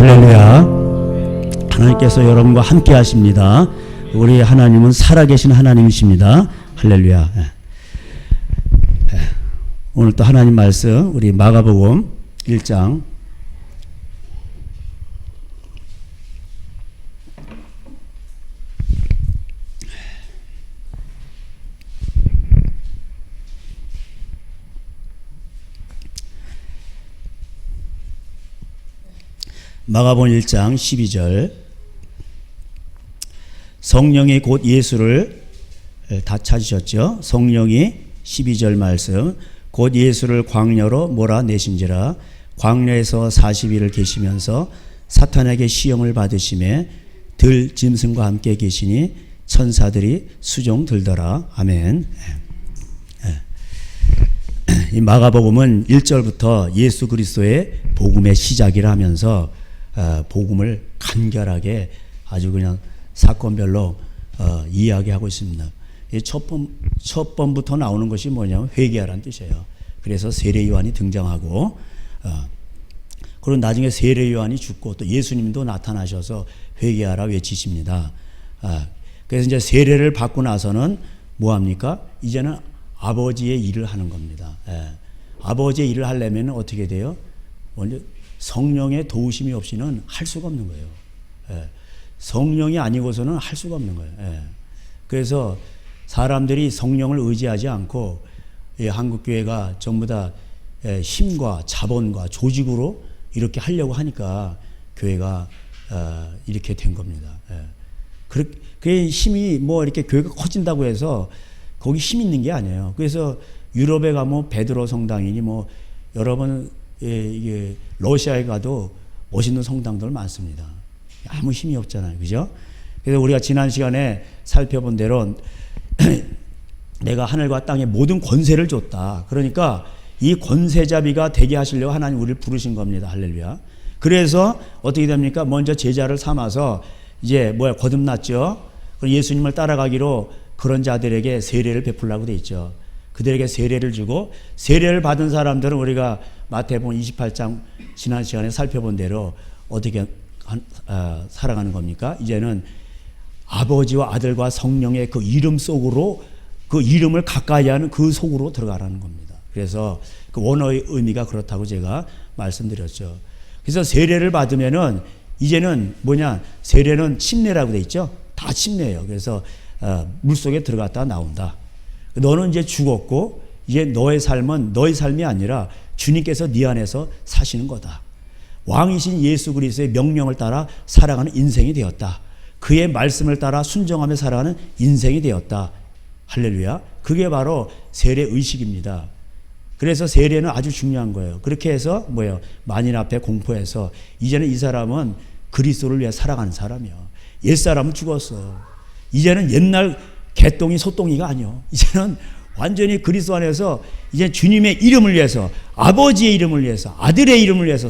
할렐루야. 하나님께서 여러분과 함께 하십니다. 우리 하나님은 살아계신 하나님이십니다. 할렐루야. 오늘 또 하나님 말씀 우리 마가복음 1장 마가복음 1장 12절. 성령이 곧 예수를 다 찾으셨죠. 성령이 12절 말씀 곧 예수를 광야로 몰아내신지라 광야에서 40일을 계시면서 사탄에게 시험을 받으심에 들 짐승과 함께 계시니 천사들이 수종 들더라. 아멘. 이 마가복음은 1절부터 예수 그리스도의 복음의 시작이라 하면서 복음을 간결하게 아주 그냥 사건별로 이야기하고 있습니다. 첫 번부터 나오는 것이 뭐냐면 회개하라는 뜻이에요. 그래서 세례 요한이 등장하고 그리고 나중에 세례 요한이 죽고 또 예수님도 나타나셔서 회개하라 외치십니다. 그래서 이제 세례를 받고 나서는 뭐 합니까? 이제는 아버지의 일을 하는 겁니다. 아버지의 일을 하려면 어떻게 돼요? 먼저 성령의 도우심이 없이는 할 수가 없는 거예요. 성령이 아니고서는 할 수가 없는 거예요. 그래서 사람들이 성령을 의지하지 않고 한국교회가 전부 다 힘과 자본과 조직으로 이렇게 하려고 하니까 교회가 이렇게 된 겁니다. 그 힘이 뭐 이렇게 교회가 커진다고 해서 거기 힘 있는 게 아니에요. 그래서 유럽에 가면 베드로 성당이니 뭐 여러분 이게 러시아에 가도 멋있는 성당들 많습니다. 아무 힘이 없잖아요. 그죠? 그래서 우리가 지난 시간에 살펴본 대로 내가 하늘과 땅의 모든 권세를 줬다. 그러니까 이 권세자비가 되게 하시려고 하나님 우리를 부르신 겁니다. 할렐루야. 그래서 어떻게 됩니까? 먼저 제자를 삼아서 이제 거듭났죠. 예수님을 따라가기로 그런 자들에게 세례를 베풀라고 돼 있죠. 그들에게 세례를 주고 세례를 받은 사람들은 우리가 마태복음 28장 지난 시간에 살펴본 대로 어떻게 살아가는 겁니까? 이제는 아버지와 아들과 성령의 그 이름 속으로 그 이름을 가까이 하는 그 속으로 들어가라는 겁니다. 그래서 그 원어의 의미가 그렇다고 제가 말씀드렸죠. 그래서 세례를 받으면은 이제는 세례는 침례라고 돼 있죠. 다 침례예요. 그래서 물속에 들어갔다 나온다. 너는 이제 죽었고 이제 너의 삶은 너의 삶이 아니라 주님께서 네 안에서 사시는 거다. 왕이신 예수 그리스도의 명령을 따라 살아가는 인생이 되었다. 그의 말씀을 따라 순종하며 살아가는 인생이 되었다. 할렐루야. 그게 바로 세례 의식입니다. 그래서 세례는 아주 중요한 거예요. 그렇게 해서 만인 앞에 공포해서 이제는 이 사람은 그리스도를 위해 살아가는 사람이요. 옛사람은 죽었어. 이제는 옛날 개똥이 소똥이가 아니요. 이제는 완전히 그리스도 안에서 이제 주님의 이름을 위해서 아버지의 이름을 위해서 아들의 이름을 위해서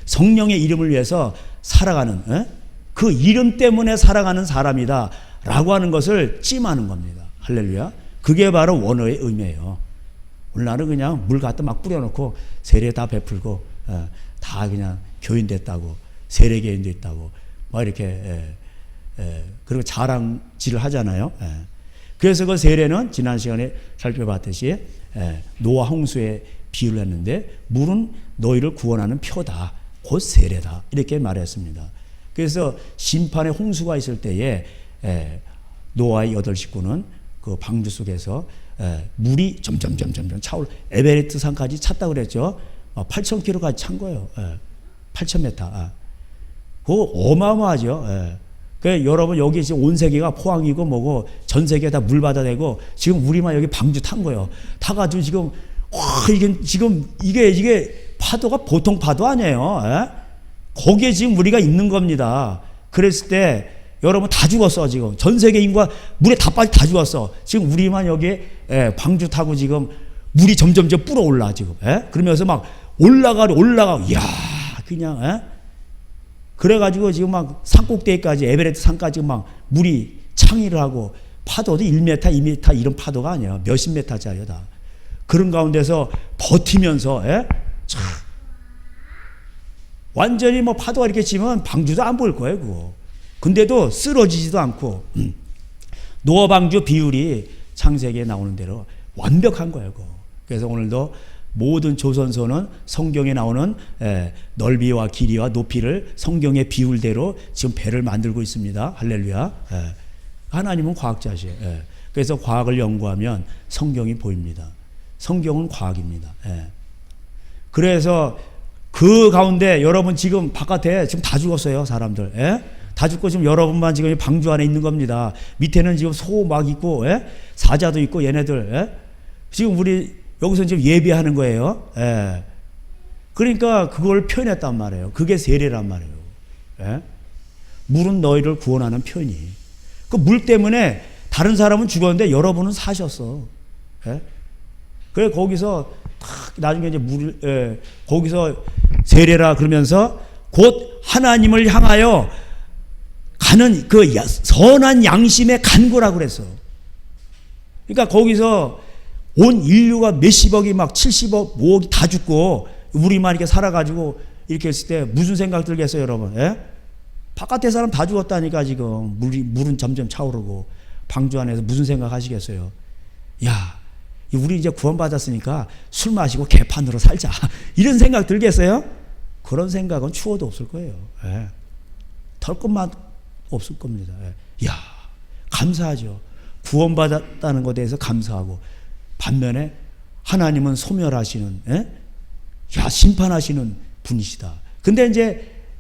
성령의 이름을 위해서 살아가는 그 이름 때문에 살아가는 사람이다 라고 하는 것을 찜하는 겁니다. 할렐루야. 그게 바로 원어의 의미예요. 오늘날은 그냥 물 갖다 막 뿌려놓고 세례 다 베풀고 다 그냥 교인 됐다고 세례교인 됐다고 막 이렇게 그리고 자랑질을 하잖아요. 그래서 그 세례는 지난 시간에 살펴봤듯이 노아 홍수에 비유를 했는데 물은 너희를 구원하는 표다. 곧 세례다. 이렇게 말했습니다. 그래서 심판의 홍수가 있을 때에 노아의 8 식구는 그 방주 속에서 물이 점점 차올 에베레스트 산까지 찼다고 그랬죠. 8,000km까지 찬 거예요. 8,000m. 그거 어마어마하죠. 여러분 여기 지금 온 세계가 포항이고 뭐고 전 세계 다 물 받아내고 지금 우리만 여기 방주 탄 거예요. 타가지고 지금 이게 파도가 보통 파도 아니에요. 거기에 지금 우리가 있는 겁니다. 그랬을 때 여러분 다 죽었어. 지금 전 세계 인구가 물에 다 죽었어. 지금 우리만 여기 방주 타고 지금 물이 점점 불어 올라 지금. 그러면서 막 올라가. 이야 그냥 그래가지고 지금 막 산꼭대기까지 에베레스트 산까지 막 물이 창의를 하고 파도도 1m, 2m 이런 파도가 아니야. 몇십 메타짜리야 다. 그런 가운데서 버티면서 완전히 뭐 파도가 이렇게 치면 방주도 안 보일 거예요, 그거. 근데도 쓰러지지도 않고 노아 방주 비율이 창세기에 나오는 대로 완벽한 거예요, 그거. 그래서 오늘도 모든 조선소는 성경에 나오는 넓이와 길이와 높이를 성경의 비율대로 지금 배를 만들고 있습니다. 할렐루야. 하나님은 과학자시에요. 그래서 과학을 연구하면 성경이 보입니다. 성경은 과학입니다. 그래서 그 가운데 여러분 지금 바깥에 지금 다 죽었어요, 사람들. 다 죽고 지금 여러분만 지금 방주 안에 있는 겁니다. 밑에는 지금 소 막 있고, 사자도 있고, 얘네들. 지금 우리 여기서 지금 예배하는 거예요. 그러니까 그걸 표현했단 말이에요. 그게 세례란 말이에요. 물은 너희를 구원하는 편이. 그 물 때문에 다른 사람은 죽었는데 여러분은 사셨어. 그래 거기서 나중에 이제 거기서 세례라 그러면서 곧 하나님을 향하여 가는 그 선한 양심의 간구라고 그랬어. 그러니까 거기서 온 인류가 몇십억이 막 70억, 5억이 다 죽고 우리만 이렇게 살아가지고 이렇게 했을 때 무슨 생각 들겠어요, 여러분? 바깥에 사람 다 죽었다니까 지금 물은 점점 차오르고 방주 안에서 무슨 생각 하시겠어요? 야, 우리 이제 구원받았으니까 술 마시고 개판으로 살자. 이런 생각 들겠어요? 그런 생각은 추워도 없을 거예요. 털 것만 없을 겁니다. 야, 감사하죠. 구원받았다는 것에 대해서 감사하고 반면에 하나님은 소멸하시는, 심판하시는 분이시다. 근데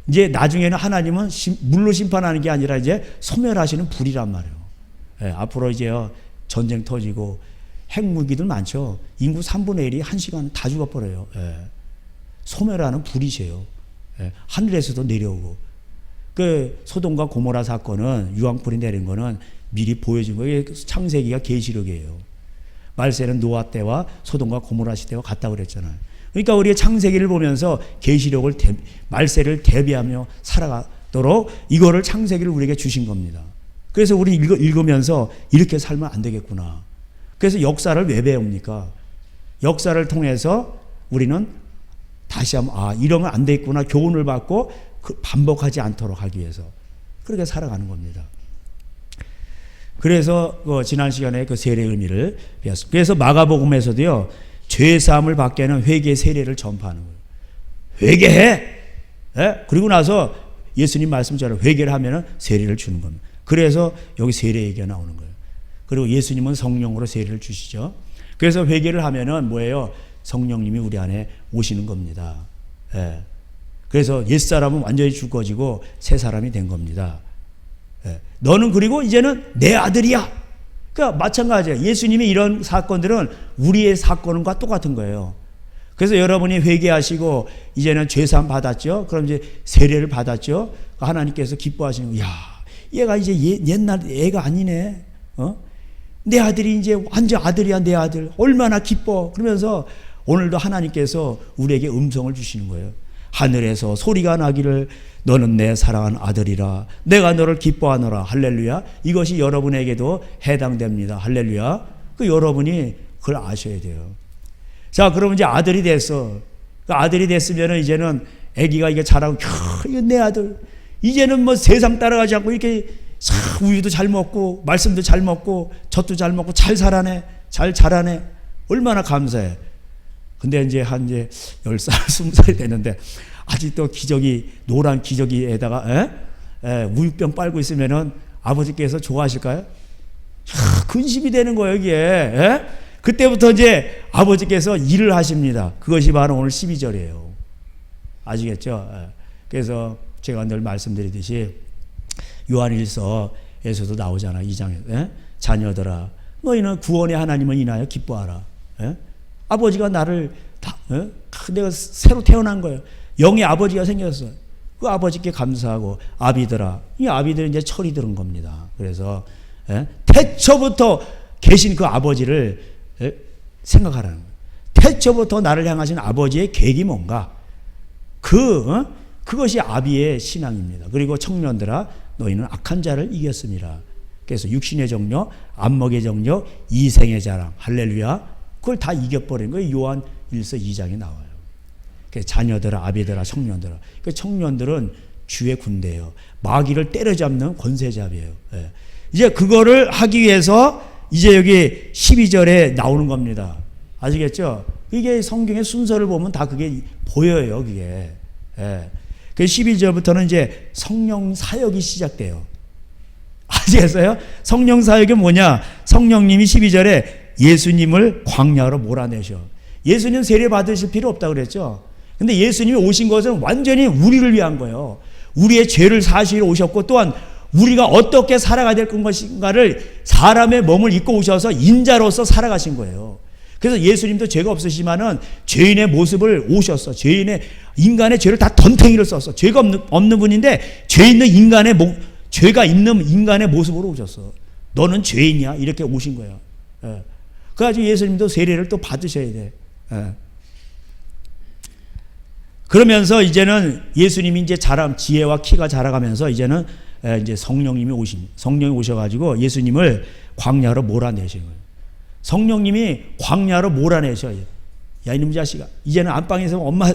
이제 나중에는 하나님은 물로 심판하는 게 아니라 이제 소멸하시는 불이란 말이에요. 앞으로 이제요, 전쟁 터지고 핵무기들 많죠. 인구 3분의 1이 1시간 다 죽어버려요. 소멸하는 불이세요. 하늘에서도 내려오고. 그 소돔과 고모라 사건은 유황불이 내린 거는 미리 보여준 거예요. 창세기가 계시록이에요. 말세는 노아 때와 소돔과 고모라 시대와 같다고 그랬잖아요. 그러니까 우리가 창세기를 보면서 계시록을 말세를 대비하며 살아가도록 이거를 창세기를 우리에게 주신 겁니다. 그래서 우리 읽으면서 이렇게 살면 안 되겠구나. 그래서 역사를 왜 배웁니까? 역사를 통해서 우리는 다시 한번 이러면 안 되겠구나 교훈을 받고 반복하지 않도록 하기 위해서 그렇게 살아가는 겁니다. 그래서 지난 시간에 그 세례의 의미를 배웠습니다. 그래서 마가복음에서도요, 죄사함을 받게 하는 회개 세례를 전파하는 거예요. 회개해! 그리고 나서 예수님 말씀처럼 회개를 하면 세례를 주는 겁니다. 그래서 여기 세례 얘기가 나오는 거예요. 그리고 예수님은 성령으로 세례를 주시죠. 그래서 회개를 하면은 뭐예요? 성령님이 우리 안에 오시는 겁니다. 그래서 옛사람은 완전히 죽어지고 새 사람이 된 겁니다. 너는 그리고 이제는 내 아들이야. 그러니까 마찬가지예요. 예수님이 이런 사건들은 우리의 사건과 똑같은 거예요. 그래서 여러분이 회개하시고 이제는 죄사함 받았죠. 그럼 이제 세례를 받았죠. 하나님께서 기뻐하시는 거예요. 야, 얘가 이제 옛날 애가 아니네. 내 아들이 이제 완전 아들이야, 내 아들. 얼마나 기뻐. 그러면서 오늘도 하나님께서 우리에게 음성을 주시는 거예요. 하늘에서 소리가 나기를 너는 내 사랑하는 아들이라 내가 너를 기뻐하노라. 할렐루야. 이것이 여러분에게도 해당됩니다. 할렐루야. 그 여러분이 그걸 아셔야 돼요. 자, 그러면 이제 아들이 됐어. 그 아들이 됐으면 이제는 아기가 이게 자라고 이거 내 아들. 이제는 뭐 세상 따라가지 않고 이렇게 우유도 잘 먹고 말씀도 잘 먹고 젖도 잘 먹고 잘 살아내. 잘 자라네. 얼마나 감사해. 근데 이제 한 10살, 20살이 됐는데 아직도 기저귀, 노란 기저귀에다가 우유병 빨고 있으면은 아버지께서 좋아하실까요? 근심이 되는 거예요, 이게. 그때부터 이제 아버지께서 일을 하십니다. 그것이 바로 오늘 12절이에요. 아시겠죠? 그래서 제가 늘 말씀드리듯이 요한일서에서도 나오잖아, 2장에. 자녀들아, 너희는 구원의 하나님을 인하여 기뻐하라. 아버지가 나를 내가 새로 태어난 거예요. 영의 아버지가 생겼어. 그 아버지께 감사하고 아비들아. 이 아비들은 이제 철이 들은 겁니다. 그래서 태초부터 계신 그 아버지를 생각하라는 거예요. 태초부터 나를 향하신 아버지의 계획이 뭔가. 그것이 아비의 신앙입니다. 그리고 청년들아, 너희는 악한 자를 이겼습니다. 그래서 육신의 정욕, 안목의 정욕, 이생의 자랑. 할렐루야. 그걸 다 이겨버린 거예요. 요한 1서 2장에 나와요. 자녀들아, 아비들아, 청년들아. 그 청년들은 주의 군대예요. 마귀를 때려잡는 권세잡이에요. 예. 이제 그거를 하기 위해서 이제 여기 12절에 나오는 겁니다. 아시겠죠? 이게 성경의 순서를 보면 다 그게 보여요, 그게. 예. 그 11절부터는 이제 성령 사역이 시작돼요. 아시겠어요? 성령 사역이 뭐냐? 성령님이 12절에 예수님을 광야로 몰아내셔. 예수님 세례 받으실 필요 없다고 그랬죠? 근데 예수님이 오신 것은 완전히 우리를 위한 거예요. 우리의 죄를 사시러 오셨고, 또한 우리가 어떻게 살아가야 될 것인가를 사람의 몸을 입고 오셔서 인자로서 살아가신 거예요. 그래서 예수님도 죄가 없으시지만은 죄인의 모습을 오셨어. 인간의 죄를 다 덤탱이를 썼어. 죄가 없는 분인데 죄가 있는 인간의 모습으로 오셨어. 너는 죄인이야. 이렇게 오신 거예요. 예. 그래가지고 예수님도 세례를 또 받으셔야 돼. 예. 그러면서 이제는 예수님이 이제 지혜와 키가 자라가면서 이제는 이제 성령님이 오셔가지고 예수님을 광야로 몰아내신 거예요. 성령님이 광야로 몰아내셔요. 야, 이놈 자식아. 이제는 안방에서 엄마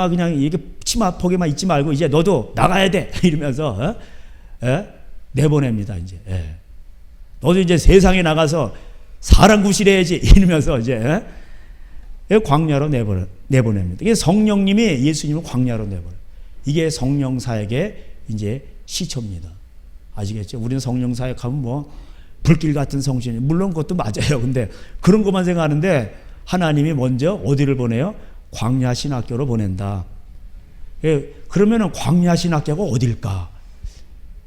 그냥 이렇게 치마폭에만 있지 말고 이제 너도 나가야 돼. 이러면서 내보냅니다. 이제. 너도 이제 세상에 나가서 사람 구실해야지. 이러면서 이제 광야로 내보냅니다. 이게 성령님이 예수님을 광야로 내보내. 이게 성령 사역의 이제 시초입니다. 아시겠죠? 우리는 성령 사역하면 뭐 불길 같은 성신이, 물론 그것도 맞아요. 근데 그런 것만 생각하는데 하나님이 먼저 어디를 보내요? 광야 신학교로 보낸다. 그러면은 광야 신학교가 어딜까?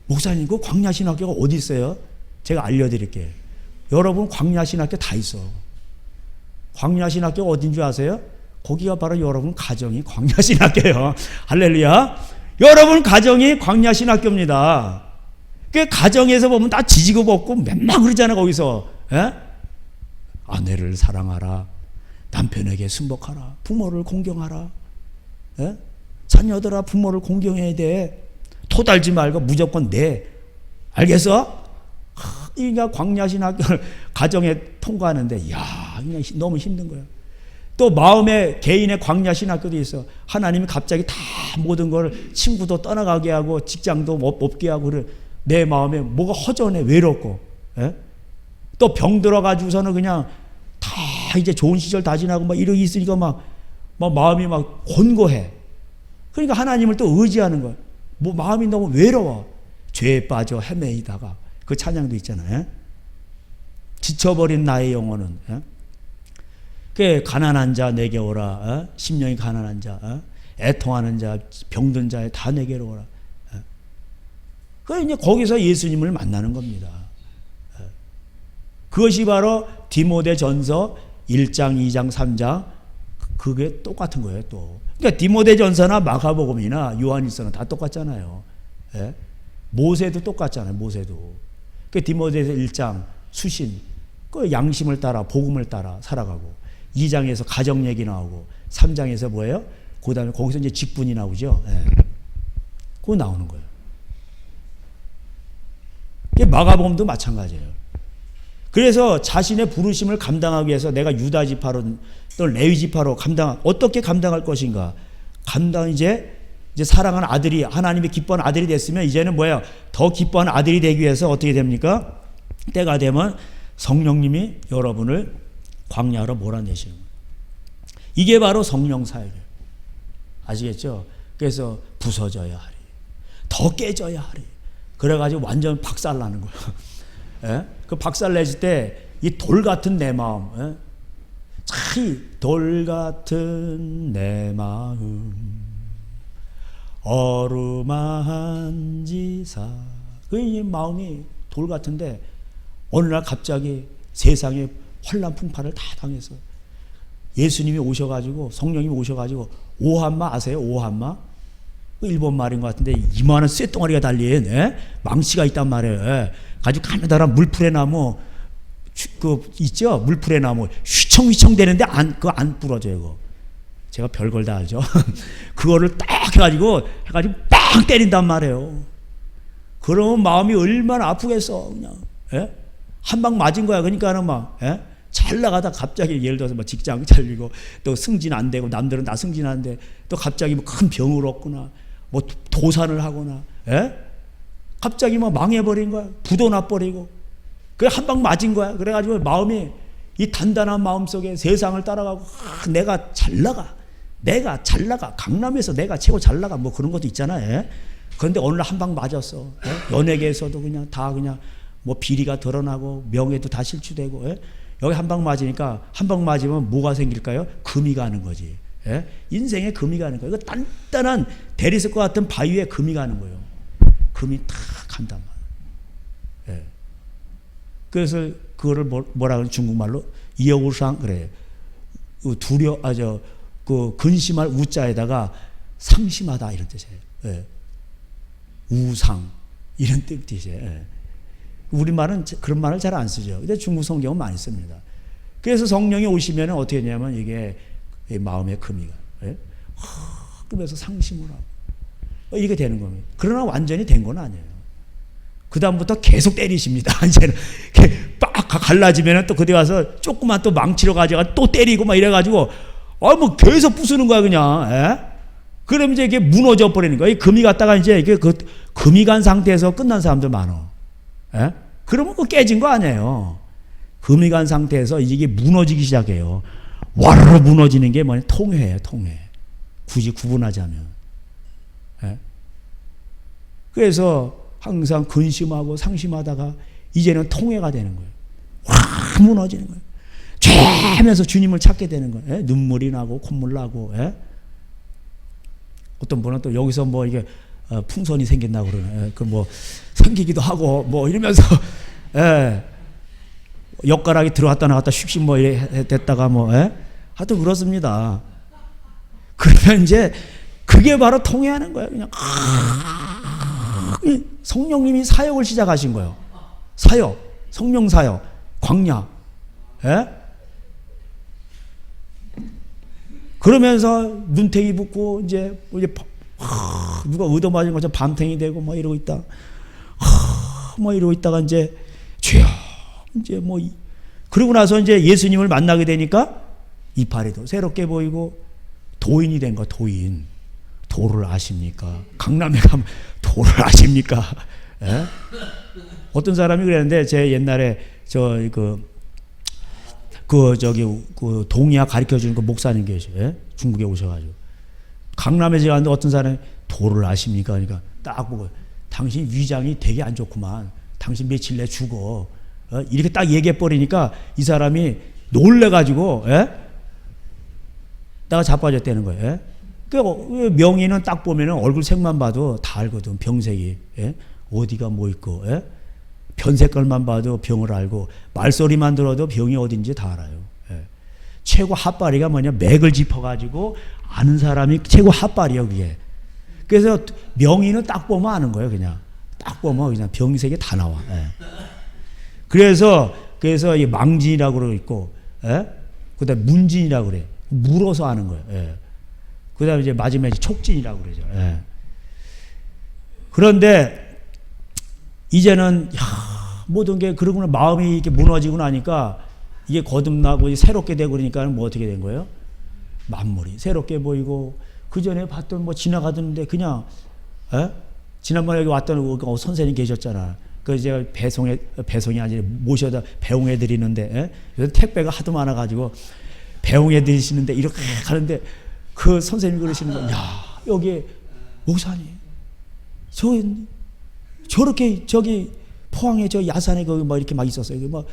목사님, 그 광야 신학교가 어디 있어요? 제가 알려드릴게요. 여러분, 광야 신학교 다 있어. 광야 신학교가 어딘 줄 아세요? 거기가 바로 여러분 가정이 광야 신학교예요. 할렐루야. 여러분 가정이 광야 신학교입니다. 그 가정에서 보면 다 지지고 볶고 맨날 그러잖아. 거기서 아내를 사랑하라, 남편에게 순복하라, 부모를 공경하라, 자녀들아 부모를 공경해야 돼, 토달지 말고 무조건 내. 알겠어? 그러니까 광야 신학교를 가정에 통과하는데 그냥 너무 힘든 거야. 또 마음의 개인의 광야 신학교도 있어. 하나님이 갑자기 다 모든 걸, 친구도 떠나가게 하고 직장도 없게 하고 그래. 내 마음에 뭐가 허전해, 외롭고. 또 병 들어가지고서는 그냥 다 이제 좋은 시절 다 지나고 막 이러고 있으니까 막 마음이 막 곤고해. 그러니까 하나님을 또 의지하는 거야. 뭐 마음이 너무 외로워. 죄에 빠져 헤매이다가, 그 찬양도 있잖아요. 지쳐버린 나의 영혼은. 그 가난한 자 내게 오라. 심령이 가난한 자, 애통하는 자, 병든 자에 다 내게로 오라. 그 이제 거기서 예수님을 만나는 겁니다. 그것이 바로 디모데전서 1장, 2장, 3장, 그게 똑같은 거예요. 또 그러니까 디모데전서나 마가복음이나 요한일서는 다 똑같잖아요. 모세도 똑같잖아요. 모세도. 그 디모데서 1장 수신, 그 양심을 따라 복음을 따라 살아가고, 2장에서 가정 얘기 나오고, 3장에서 뭐예요? 그 다음에 거기서 이제 직분이 나오죠. 그거 나오는 거예요. 마가복음도 마찬가지예요. 그래서 자신의 부르심을 감당하기 위해서 내가 유다 지파로 또 레위 지파로 어떻게 감당할 것인가? 이제 사랑하는 아들이, 하나님이 기뻐하는 아들이 됐으면 이제는 뭐예요? 더 기뻐하는 아들이 되기 위해서 어떻게 됩니까? 때가 되면 성령님이 여러분을 광야로 몰아내시는 거예요. 이게 바로 성령 사역이에요. 아시겠죠? 그래서 부서져야 하리, 더 깨져야 하리. 그래가지고 완전 박살나는 거예요. 그 박살내실 때 이 돌 같은 내 마음, 돌 같은 내 마음 어루만한 지사. 이 마음이 돌 같은데 어느 날 갑자기 세상에 환난 풍파를 다 당해서 예수님이 오셔가지고, 성령님이 오셔가지고, 오한마 아세요? 오한마? 일본 말인 것 같은데 이만한 쇠덩어리가 달린 망치가 있단 말이에요. 가지고 가느다란 물풀의 나무, 그 있죠? 물풀의 나무 휘청휘청 되는데 그거 안 부러져요. 그거. 제가 별걸 다 알죠. 그거를 딱 해가지고 빵 때린단 말이에요. 그러면 마음이 얼마나 아프겠어. 그냥 한 방 맞은 거야. 그러니까는 막 잘 나가다 갑자기 예를 들어서 뭐 직장 잘리고 또 승진 안 되고 남들은 다 승진 안 돼. 또 갑자기 뭐 큰 병을 얻거나 뭐 도산을 하거나, 갑자기 뭐 망해버린 거야. 부도 나버리고. 그래 한 방 맞은 거야. 그래가지고 마음이 이 단단한 마음 속에 세상을 따라가고 내가 잘 나가. 내가 잘 나가. 강남에서 내가 최고 잘 나가. 뭐 그런 것도 있잖아요. 그런데 오늘 한 방 맞았어. 연예계에서도 그냥 다 그냥 뭐 비리가 드러나고 명예도 다 실추되고. 여기 한 방 맞으니까 한 방 맞으면 뭐가 생길까요? 금이 가는 거지. 인생에 금이 가는 거예요. 이거 단단한 대리석과 같은 바위에 금이 가는 거예요. 금이 탁 간단 말이에요. 그래서 그거를 뭐라 그러는 중국말로 이어우상 그래. 그 근심할 우자에다가 상심하다 이런 뜻이에요. 우상 이런 뜻이에요. 우리말은 그런 말을 잘 안 쓰죠. 근데 중국 성경은 많이 씁니다. 그래서 성령이 오시면 어떻게 되냐면 이게 마음의 금이가 그래서 상심을 하고 이렇게 되는 겁니다. 그러나 완전히 된 건 아니에요. 그 다음부터 계속 때리십니다. 이제는 빡 갈라지면 또 그때 가서 조그만 또 망치로 가져가 또 때리고 막 이래가지고 뭐 계속 부수는 거야 그냥. 그럼 이제 이게 무너져 버리는 거야. 이 금이 갔다가 이제 이게 그 금이 간 상태에서 끝난 사람들 많어. 그러면 그 깨진 거 아니에요. 금이 간 상태에서 이게 무너지기 시작해요. 와르르 무너지는 게 뭐냐? 통해예요, 통해. 굳이 구분하자면. 그래서 항상 근심하고 상심하다가 이제는 통해가 되는 거예요. 확 무너지는 거예요. 죄면서 주님을 찾게 되는 거예요. 눈물이 나고 콧물 나고. 어떤 분은 또 여기서 뭐 이게 풍선이 생긴다고 그러네. 그 뭐 생기기도 하고 뭐 이러면서 엿가락이 들어갔다 나갔다 슉슉 뭐 이래 됐다가 뭐 하여튼 그렇습니다. 그러면 이제 그게 바로 통해하는 거예요. 그냥 성령님이 사역을 시작하신 거예요. 사역, 성령 사역, 광야. 그러면서 눈탱이 붓고 이제 누가 얻어맞은 것처럼 밤탱이 되고 뭐 이러고 있다. 뭐 이러고 있다가 이제 주여 이제 뭐 그러고 나서 이제 예수님을 만나게 되니까 이파리도 새롭게 보이고 도인이 된 거. 도인. 도를 아십니까? 강남에 가면 도를 아십니까? 어떤 사람이 그랬는데 제 옛날에 그 동의아 가르쳐 주는 그 목사님 계셔요. 중국에 오셔가지고 강남에 제가 갔는데 어떤 사람이 도를 아십니까? 그러니까 딱 보고 당신 위장이 되게 안 좋구만. 당신 며칠 내 죽어. 이렇게 딱 얘기해 버리니까 이 사람이 놀래가지고 나가 자빠졌다는 거예요. 그 명의는 딱 보면은 얼굴 색만 봐도 다 알거든. 병색이 어디가 뭐 있고 변 색깔만 봐도 병을 알고 말소리만 들어도 병이 어딘지 다 알아요. 최고 핫바리가 뭐냐? 맥을 짚어가지고 아는 사람이 최고 핫바리요 그게. 그래서 명의는 딱 보면 아는 거예요. 그냥 딱 보면 그냥 병색이 다 나와. 그래서 이 망진이라고 그러고 있고, 그다음 문진이라고 그래. 물어서 아는 거예요. 그다음에 이제 마지막에 촉진이라고 그러죠. 그런데 이제는 모든 게 그러고는 마음이 이렇게 무너지고 나니까 이게 거듭나고 새롭게 되고 그러니까 뭐 어떻게 된 거예요? 만물이 새롭게 보이고 그 전에 봤던 뭐 지나가던데 그냥 지난번에 여기 왔던 선생님 계셨잖아. 그 제가 배송이 아니라 모셔다 배웅해 드리는데 요새 택배가 하도 많아가지고 배웅해 드리시는데 이렇게 가는데 그 선생님이 그러시는 거야. 야 여기 목사님 저렇게 저기 포항에 저 야산에 거기 막 이렇게 막 있었어요. 막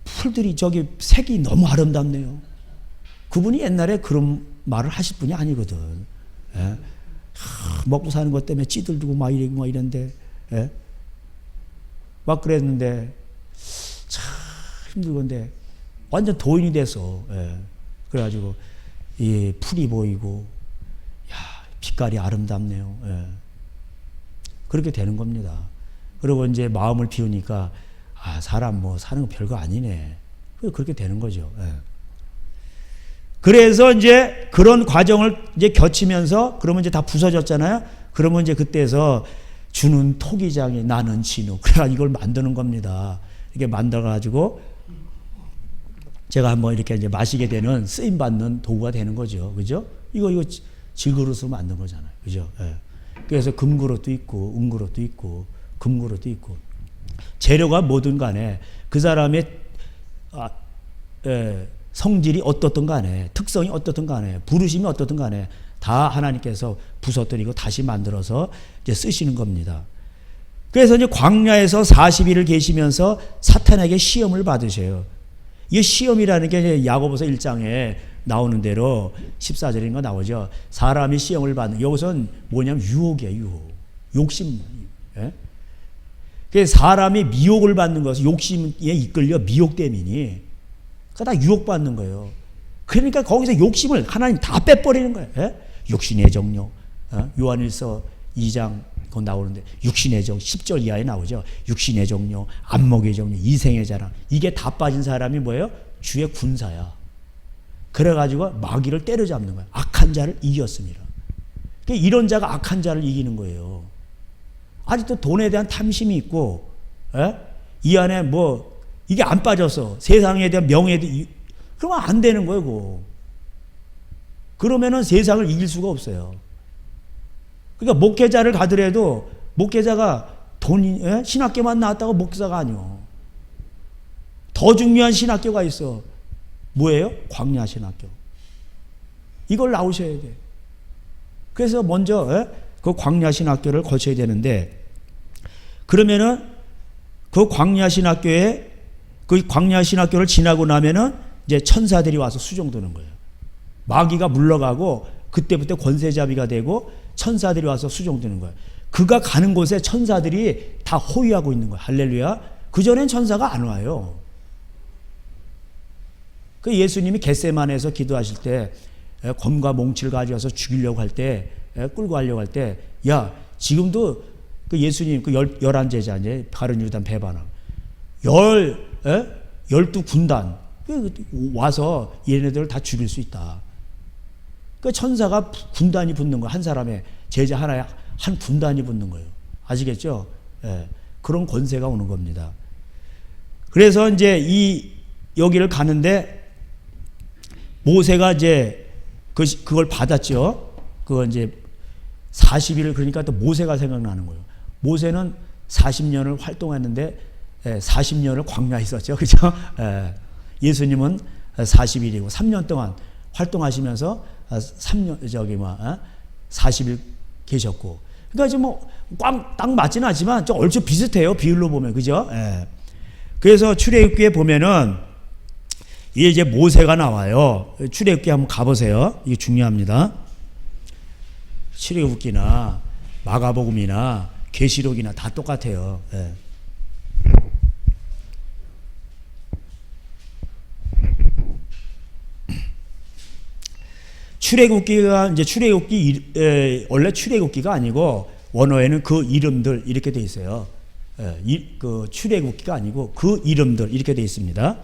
풀들이 저기 색이 너무 아름답네요. 그분이 옛날에 그런 말을 하실 분이 아니거든. 먹고 사는 것 때문에 찌들고 막 이런데 막 그랬는데 참 힘들건데 완전 도인이 돼서 그래가지고 이 풀이 보이고 야 빛깔이 아름답네요. 그렇게 되는 겁니다. 그리고 이제 마음을 비우니까 사람 뭐 사는 거 별거 아니네. 그렇게 되는 거죠. 그래서 이제 그런 과정을 이제 거치면서 그러면 이제 다 부서졌잖아요. 그러면 이제 그때서 주는 토기장이 나는 진우. 그래가 이걸 만드는 겁니다. 이게 만들어가지고 제가 한번 이렇게 이제 마시게 되는 쓰임 받는 도구가 되는 거죠. 그죠? 이거 질그릇으로 만든 거잖아요. 그죠? 예. 그래서 금그릇도 있고 은그릇도 있고 금그릇도 있고 재료가 뭐든 간에 그 사람의 성질이 어떻든 간에 특성이 어떻든 간에 부르심이 어떻든 간에 다 하나님께서 부서뜨리고 다시 만들어서 이제 쓰시는 겁니다. 그래서 이제 광야에서 40일을 계시면서 사탄에게 시험을 받으셔요. 이 시험이라는 게 야고보서 1장에 나오는 대로 14절인가 나오죠. 사람이 시험을 받는, 여기서는 뭐냐면 유혹이에요, 유혹. 욕심. 예? 그래서 사람이 미혹을 받는 것은 욕심에 이끌려 미혹 때문이니, 그거 다 유혹받는 거예요. 그러니까 거기서 욕심을 하나님 다 빼버리는 거예요. 예? 육신의 정욕. 요한일서 2장 그 나오는데 육신의 정 10절 이하에 나오죠. 육신의 정욕, 안목의 정욕, 이생의 자랑. 이게 다 빠진 사람이 뭐예요? 주의 군사야. 그래가지고 마귀를 때려잡는 거예요. 악한 자를 이겼습니다. 그러니까 이런 자가 악한 자를 이기는 거예요. 아직도 돈에 대한 탐심이 있고, 이 안에 뭐 이게 안 빠져서 세상에 대한 명예도 그러면 안 되는 거예요. 그거. 그러면은 세상을 이길 수가 없어요. 그러니까 목회자를 가더라도 목회자가 신학교만 나왔다고 목사가 아니요. 더 중요한 신학교가 있어. 뭐예요? 광야 신학교. 이걸 나오셔야 돼. 그래서 먼저 그 광야 신학교를 거쳐야 되는데, 그러면은 그 광야 신학교에 그 광야 신학교를 지나고 나면은 이제 천사들이 와서 수종드는 거예요. 마귀가 물러가고 그때부터 권세자비가 되고 천사들이 와서 수종드는 거예요. 그가 가는 곳에 천사들이 다 호위하고 있는 거예요. 할렐루야. 그전엔 천사가 안 와요. 그 예수님이 겟세마네에서 기도하실 때 검과 몽치를 가져와서 죽이려고 할 때, 끌고 가려고 할 때, 야, 지금도 그 예수님 그 11제자 이제 바른 유단 배반함 12군단 와서 얘네들을 다 죽일 수 있다. 그 천사가 군단이 붙는 거예요. 한 사람의 제자 하나에 한 군단이 붙는 거예요. 아시겠죠? 예, 그런 권세가 오는 겁니다. 그래서 이제 여기를 가는데 모세가 이제 그걸 받았죠. 그거 이제 40일 그러니까 또 모세가 생각나는 거예요. 모세는 40년을 활동했는데 40년을 광야에 있었죠. 그죠? 예수님은 40일이고 3년 동안 활동하시면서 40일 계셨고. 그러니까 지금 딱 맞지는 않지만 좀 얼추 비슷해요. 비율로 보면. 그죠? 그래서 출애굽기에 보면은 이제 모세가 나와요. 출애굽기 한번 가보세요. 이게 중요합니다. 출애굽기나 마가복음이나 계시록이나 다 똑같아요. 출애굽기가 이제 원래 출애굽기가 아니고 원어에는 그 이름들 이렇게 돼 있어요. 그 출애굽기가 아니고 그 이름들 이렇게 돼 있습니다.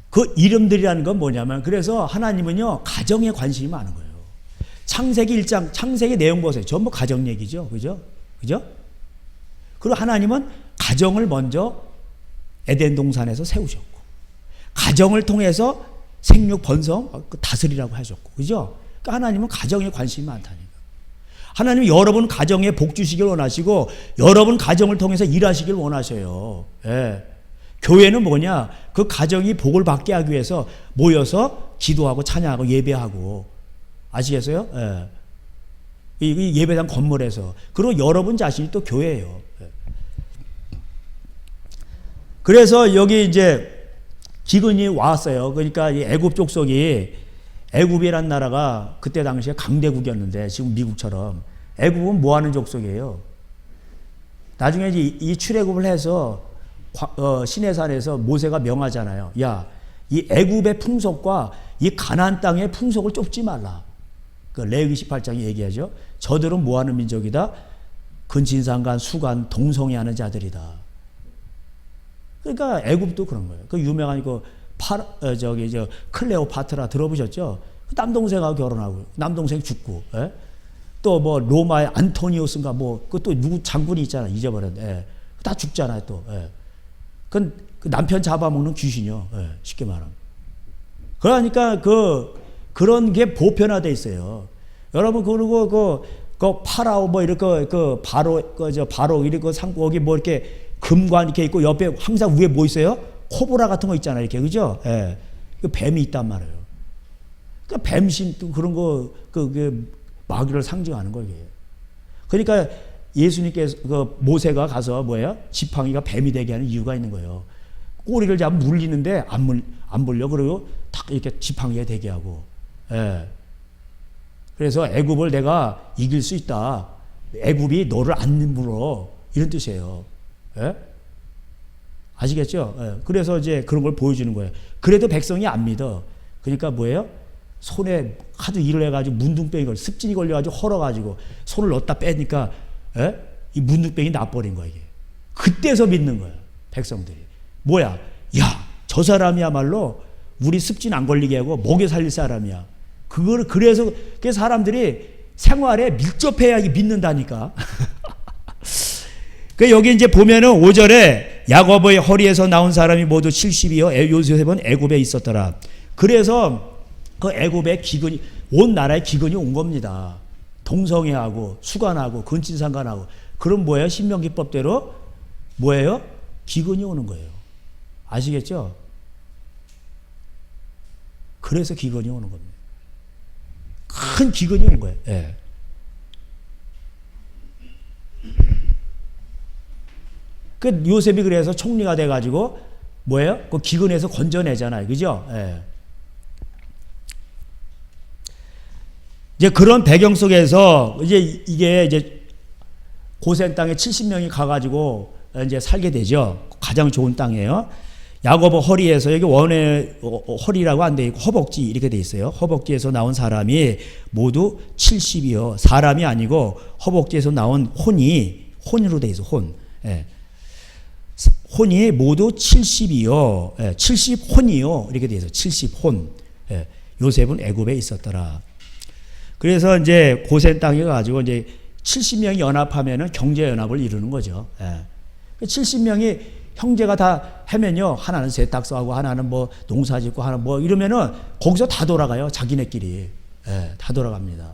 그 이름들이라는 건 뭐냐면, 그래서 하나님은요 가정에 관심이 많은 거예요. 창세기 1장 창세기 내용 보세요. 전부 가정 얘기죠. 그죠? 그리고 하나님은 가정을 먼저 에덴 동산에서 세우셨고, 가정을 통해서 생육 번성 다스리라고 하셨고, 그죠? 그러니까 하나님은 가정에 관심이 많다니까. 하나님은 여러분 가정에 복 주시길 원하시고 여러분 가정을 통해서 일하시길 원하셔요. 교회는 뭐냐? 그 가정이 복을 받게 하기 위해서 모여서 기도하고 찬양하고 예배하고, 아시겠어요? 이 예배당 건물에서. 그리고 여러분 자신이 또 교회예요. 그래서 여기 이제 기근이 왔어요. 그러니까 이 애굽 족속이, 애굽이란 나라가 그때 당시에 강대국이었는데 지금 미국처럼, 애굽은 뭐 하는 족속이에요? 나중에 이 출애굽을 해서 시내산에서 모세가 명하잖아요. 야, 이 애굽의 풍속과 이 가나안 땅의 풍속을 쫓지 말라. 그 레위기 18장에 얘기하죠. 저들은 뭐 하는 민족이다? 근친상간, 수간, 동성애하는 자들이다. 그러니까 애굽도 그런 거예요. 그 유명한 클레오파트라 들어보셨죠? 남동생하고 결혼하고 남동생 죽고, 또 뭐 로마의 안토니우스인가 뭐 그것도 누구 장군이 있잖아, 잊어버렸는데, 다 죽잖아요 또. 그 남편 잡아먹는 귀신이요. 예, 쉽게 말하면. 그러니까 그런 게 보편화돼 있어요. 여러분 그리고 그 파라오 뭐 이렇게 그 바로 이렇게 상고기 뭐 이렇게 금관 이렇게 있고 옆에 항상 위에 뭐 있어요? 코브라 같은 거 있잖아요. 이렇게 그죠? 예. 그 뱀이 있단 말이에요. 그러니까 뱀신 또 그런 거 그 마귀를 상징하는 거예요. 그러니까 예수님께서 그 모세가 가서 뭐예요? 지팡이가 뱀이 되게 하는 이유가 있는 거예요. 꼬리를 잡으면 물리는데 안 물려. 그리고 탁 이렇게 지팡이에 되게 하고. 예. 그래서 애굽을 내가 이길 수 있다. 애굽이 너를 안 물어. 이런 뜻이에요. 예? 아시겠죠? 예. 그래서 이제 그런 걸 보여주는 거예요. 그래도 백성이 안 믿어. 그러니까 뭐예요? 손에 하도 일을 해가지고 문둥병이 습진이 걸려가지고 헐어가지고 손을 넣었다 빼니까 예? 이 문둥병이 나버린 거야 이게. 그때서 믿는 거야 백성들이. 뭐야? 야, 저 사람이야말로 우리 습진 안 걸리게 하고 먹여 살릴 사람이야. 그래서 그 사람들이 생활에 밀접해야 믿는다니까. 그 여기 이제 보면은 5절에 야곱의 허리에서 나온 사람이 모두 70이요 요셉은 애굽에 있었더라. 그래서 그 애굽의 기근이 온 나라에 기근이 온 겁니다. 동성애하고 수간하고 근친상간하고 그럼 뭐예요? 신명기법대로 뭐예요? 기근이 오는 거예요. 아시겠죠? 그래서 기근이 오는 겁니다. 큰 기근이 온 거예요. 예. 그 요셉이 그래서 총리가 돼가지고 뭐예요? 그 기근에서 건져내잖아요. 그죠? 예. 이제 그런 배경 속에서 이게 고센 땅에 70명이 가가지고 이제 살게 되죠. 가장 좋은 땅이에요. 야곱의 허리에서 여기 원의 허리라고 안 돼 있고 허벅지 이렇게 돼 있어요. 허벅지에서 나온 사람이 모두 70이요. 사람이 아니고 허벅지에서 나온 혼으로 돼 있어. 혼. 예. 혼이 모두 70이요. 예. 70혼이요. 이렇게 돼 있어. 70혼. 예. 요셉은 애굽에 있었더라. 그래서 이제 고센 땅에 가지고 이제 70명이 연합하면은 경제 연합을 이루는 거죠. 예. 70명이 형제가 다 하면요. 하나는 세탁소하고 하나는 뭐 농사 짓고 하나 뭐 이러면은 거기서 다 돌아가요. 자기네끼리. 예, 다 돌아갑니다.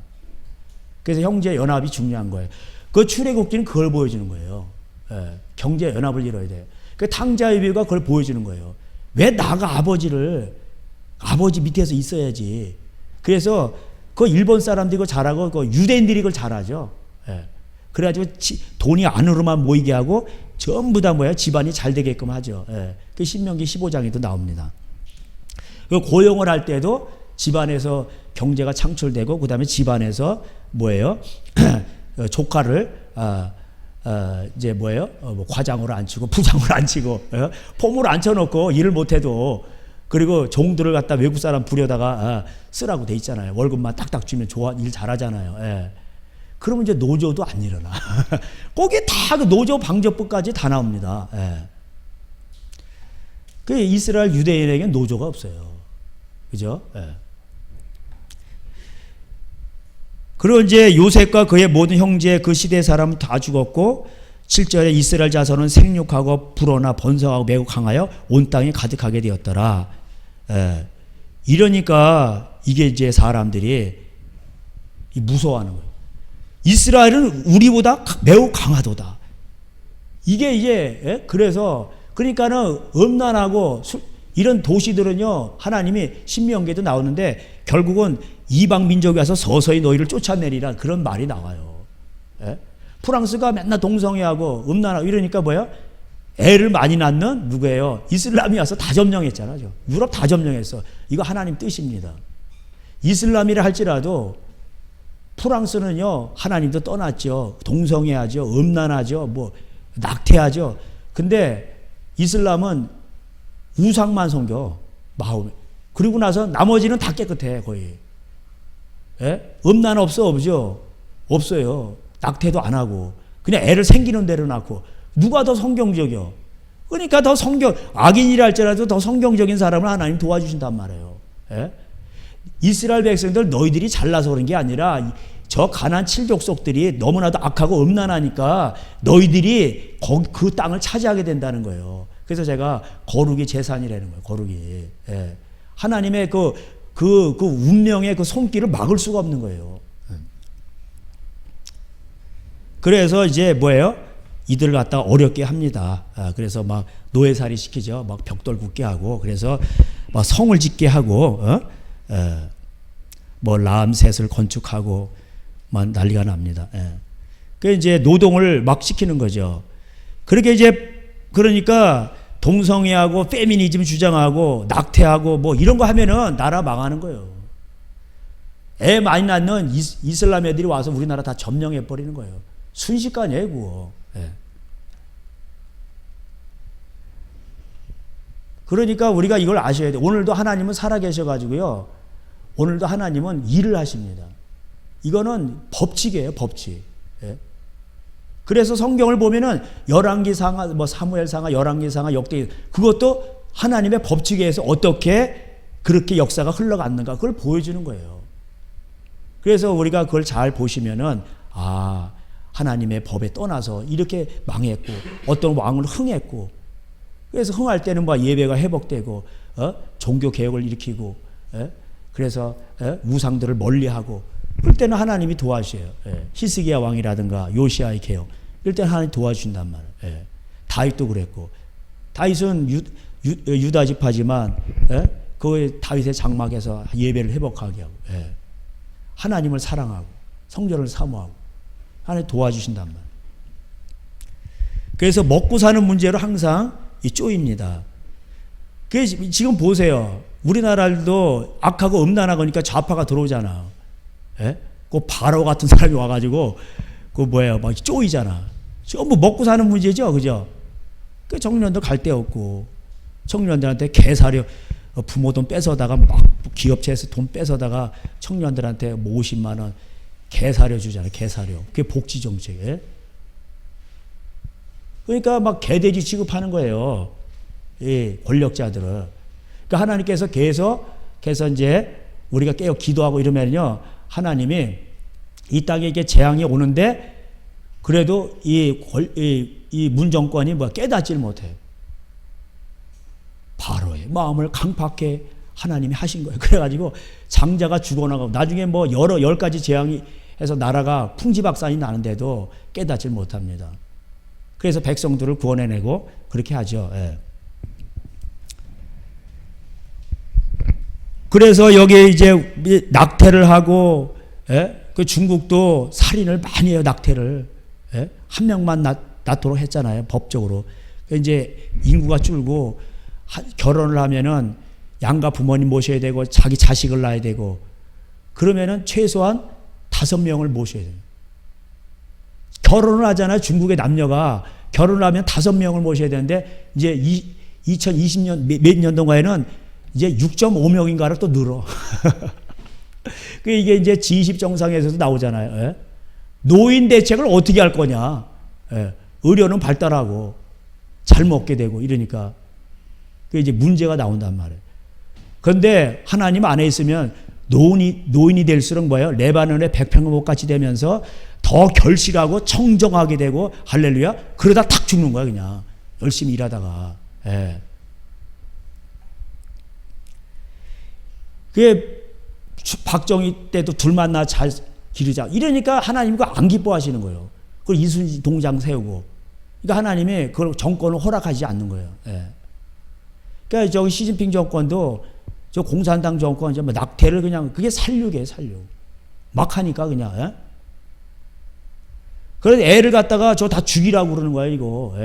그래서 형제 연합이 중요한 거예요. 그 출애굽기는 그걸 보여주는 거예요. 예, 경제 연합을 이뤄야 돼요. 그 탕자유비가 그걸 보여주는 거예요. 왜 나가 아버지 밑에서 있어야지. 그래서 그 일본 사람들이 그거 잘하고 그 유대인들이 그걸 잘하죠. 예. 그래가지고 돈이 안으로만 모이게 하고 전부 다 뭐야 집안이 잘 되게끔 하죠. 예. 그 신명기 15장에도 나옵니다. 그 고용을 할 때도 집안에서 경제가 창출되고 그 다음에 집안에서 뭐예요 조카를 이제 뭐예요 뭐 과장으로 앉히고 부장으로 앉히고 폼으로 앉혀놓고 일을 못해도 그리고 종들을 갖다 외국 사람 부려다가 쓰라고 돼 있잖아요. 월급만 딱딱 주면 좋아 일 잘하잖아요. 예. 그러면 이제 노조도 안 일어나. 거기에 다 그 노조 방조법까지 다 나옵니다. 예. 그 이스라엘 유대인에게는 노조가 없어요. 그죠? 예. 그리고 이제 요셉과 그의 모든 형제 그 시대 사람은 다 죽었고 7절에 이스라엘 자손은 생육하고 불어나 번성하고 매우 강하여 온 땅에 가득하게 되었더라. 예. 이러니까 이게 이제 사람들이 무서워하는 거예요. 이스라엘은 우리보다 매우 강하도다. 이게 이제 예? 그래서 그러니까는 음란하고 이런 도시들은요 하나님이 신명기에도 나오는데 결국은 이방 민족이 와서 서서히 너희를 쫓아내리라 그런 말이 나와요. 예? 프랑스가 맨날 동성애하고 음란하고 이러니까 뭐야? 애를 많이 낳는 누구예요? 이슬람이 와서 다 점령했잖아요. 유럽 다 점령했어. 이거 하나님 뜻입니다. 이슬람이라 할지라도 프랑스는요 하나님도 떠났죠. 동성애하죠. 음란하죠. 뭐 낙태하죠. 근데 이슬람은 우상만 섬겨 마음에. 그리고 나서 나머지는 다 깨끗해 거의. 예? 음란 없죠? 없어요. 낙태도 안 하고 그냥 애를 생기는 대로 낳고. 누가 더 성경적이요? 그러니까 더 악인이라 할지라도 더 성경적인 사람을 하나님 도와주신단 말이에요. 예? 이스라엘 백성들 너희들이 잘나서 그런 게 아니라 저 가나안 7족속들이 너무나도 악하고 음란하니까 너희들이 그 땅을 차지하게 된다는 거예요. 그래서 제가 거룩이 재산이라는 거예요. 거룩이. 예. 하나님의 그 운명의 그 손길을 막을 수가 없는 거예요. 그래서 이제 뭐예요? 이들을 갖다가 어렵게 합니다. 그래서 막 노예살이 시키죠. 막 벽돌 굽게 하고, 그래서 막 성을 짓게 하고, 뭐 라암셋을 건축하고, 막 난리가 납니다. 그 이제 노동을 막 시키는 거죠. 그렇게 이제 그러니까 동성애하고 페미니즘 주장하고 낙태하고 뭐 이런 거 하면은 나라 망하는 거예요. 애 많이 낳는 이슬람 애들이 와서 우리나라 다 점령해 버리는 거예요. 순식간이에요, 그거. 그러니까 우리가 이걸 아셔야 돼요. 오늘도 하나님은 살아계셔가지고요. 오늘도 하나님은 일을 하십니다. 이거는 법칙이에요, 법칙. 그래서 성경을 보면은 열왕기상하, 뭐 사무엘상하, 열왕기상하, 역대 그것도 하나님의 법칙에 의해서 어떻게 그렇게 역사가 흘러갔는가 그걸 보여주는 거예요. 그래서 우리가 그걸 잘 보시면은 하나님의 법에 떠나서 이렇게 망했고 어떤 왕을 흥했고 그래서 흥할 때는 뭐 예배가 회복되고 종교 개혁을 일으키고 그래서 우상들을 멀리하고 그럴 때는 하나님이 도와주셔요. 히스기야 왕이라든가 요시아의 개혁 이럴 때는 하나님이 도와주신단 말이에요. 다윗도 그랬고 다윗은 유다 지파지만 그 다윗의 장막에서 예배를 회복하게 하고 하나님을 사랑하고 성전을 사모하고 하나님 도와주신단 말이에요. 그래서 먹고 사는 문제로 항상 쪼입니다. 그래서 지금 보세요. 우리나라도 악하고 음란하니까 좌파가 들어오잖아. 그 바로 같은 사람이 와가지고 그 뭐예요, 막 쪼이잖아. 전부 먹고 사는 문제죠, 그죠? 그 청년들 갈 데 없고 청년들한테 개사료 부모 돈 뺏어다가 막 기업체에서 돈 뺏어다가 청년들한테 뭐 50만 원 개사료 주잖아요, 개사료. 그게 복지 정책이에요. 그러니까 막 개돼지 취급하는 거예요, 이 권력자들을. 그러니까 하나님께서 계속 이제 우리가 깨어 기도하고 이러면요, 하나님이 이 땅에 이게 재앙이 오는데 그래도 이 문정권이 뭐 깨닫질 못해. 바로의 마음을 강팍해 하나님이 하신 거예요. 그래가지고 장자가 죽어나가고 나중에 뭐 열 가지 재앙이 해서 나라가 풍지박산이 나는데도 깨닫질 못합니다. 그래서 백성들을 구원해내고 그렇게 하죠. 그래서 여기에 이제 낙태를 하고, 그 중국도 살인을 많이 해요, 낙태를. 한 명만 낳도록 했잖아요, 법적으로. 이제 인구가 줄고, 결혼을 하면은 양가 부모님 모셔야 되고, 자기 자식을 낳아야 되고, 그러면은 최소한 5명을 모셔야 돼요. 결혼을 하잖아요, 중국의 남녀가. 결혼을 하면 5명을 모셔야 되는데, 이제 2020년, 몇 년도인가에는 이제 6.5명인가를 또 늘어. 이게 이제 G20 정상에서도 나오잖아요. 노인 대책을 어떻게 할 거냐. 의료는 발달하고 잘 먹게 되고 이러니까 그게 이제 문제가 나온단 말이에요. 그런데 하나님 안에 있으면 노인이 될수록 뭐예요? 레바논의 백평목 같이 되면서 더 결실하고 청정하게 되고 할렐루야. 그러다 탁 죽는 거야 그냥 열심히 일하다가. 그게 박정희 때도 둘만 나 잘 기르자 이러니까 하나님과 안 기뻐하시는 거예요. 그걸 이순신 동장 세우고 그러니까 하나님이 그걸 정권을 허락하지 않는 거예요. 그러니까 저기 시진핑 정권도 저 공산당 정권 이제 뭐 낙태를 그냥 그게 살육이에요, 살육. 막 하니까 그냥. 그래서 애를 갖다가 저 다 죽이라고 그러는 거예요, 이거.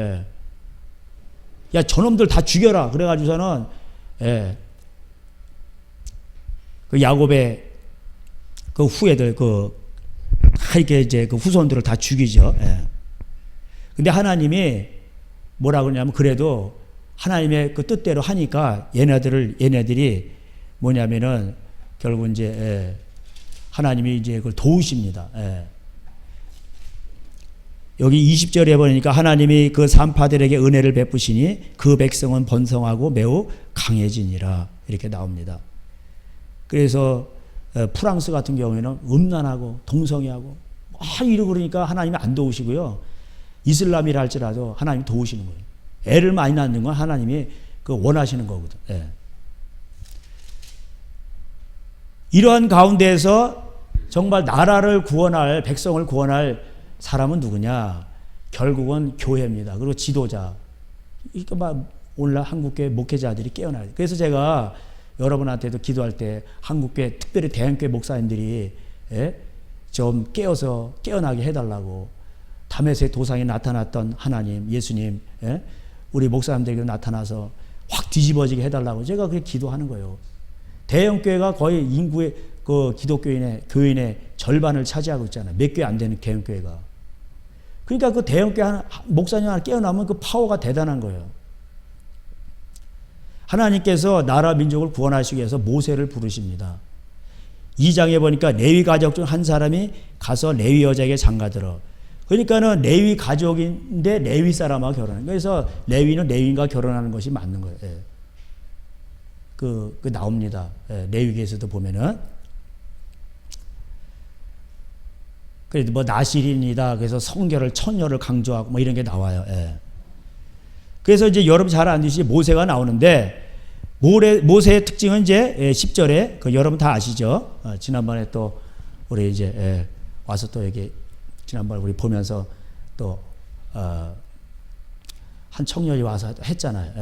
야, 저놈들 다 죽여라. 그래가지고서는 그 야곱의 그 후예들 이렇게 이제 그 후손들을 다 죽이죠. 근데 하나님이 뭐라 그러냐면 그래도 하나님의 그 뜻대로 하니까 얘네들이 뭐냐면은 결국 이제 하나님이 이제 그걸 도우십니다. 여기 20절에 보니까 하나님이 그 산파들에게 은혜를 베푸시니 그 백성은 번성하고 매우 강해지니라 이렇게 나옵니다. 그래서 프랑스 같은 경우에는 음란하고 동성애하고 이러고 그러니까 하나님이 안 도우시고요. 이슬람이라 할지라도 하나님이 도우시는 거예요. 애를 많이 낳는 건 하나님이 그 원하시는 거거든. 예. 이러한 가운데에서 정말 나라를 구원할, 백성을 구원할 사람은 누구냐? 결국은 교회입니다. 그리고 지도자. 그러니까 막 오늘날 한국교회 목회자들이 깨어나야 돼요. 그래서 제가 여러분한테도 기도할 때 한국교회, 특별히 대한교회 목사님들이 좀 깨어서 깨어나게 해달라고. 다메섹 도상에 나타났던 하나님, 예수님, 우리 목사님들에게 나타나서 확 뒤집어지게 해달라고 제가 그렇게 기도하는 거예요. 대형교회가 거의 인구의 그 기독교인의 교인의 절반을 차지하고 있잖아요. 몇 개 안 되는 대형교회가. 그러니까 그 대형교회 목사님 하나 깨어나면 그 파워가 대단한 거예요. 하나님께서 나라 민족을 구원하시기 위해서 모세를 부르십니다. 2장에 보니까 레위 가족 중 한 사람이 가서 레위 여자에게 장가들어. 그러니까는 레위 가족인데 레위 사람하고 결혼해. 그래서 레위는 레위인과 결혼하는 것이 맞는 거예요. 예. 그 나옵니다. 예. 레위기에서도 보면은. 그래도 뭐 나실인이다. 그래서 성결을 천녀를 강조하고 뭐 이런 게 나와요. 예. 그래서 이제 여러분 잘 아시듯이 모세가 나오는데 모세의 특징은 이제 10절에 그 여러분 다 아시죠? 지난번에 또 우리 이제 와서 또 여기 지난번에 우리 보면서 또 한 청년이 와서 했잖아요.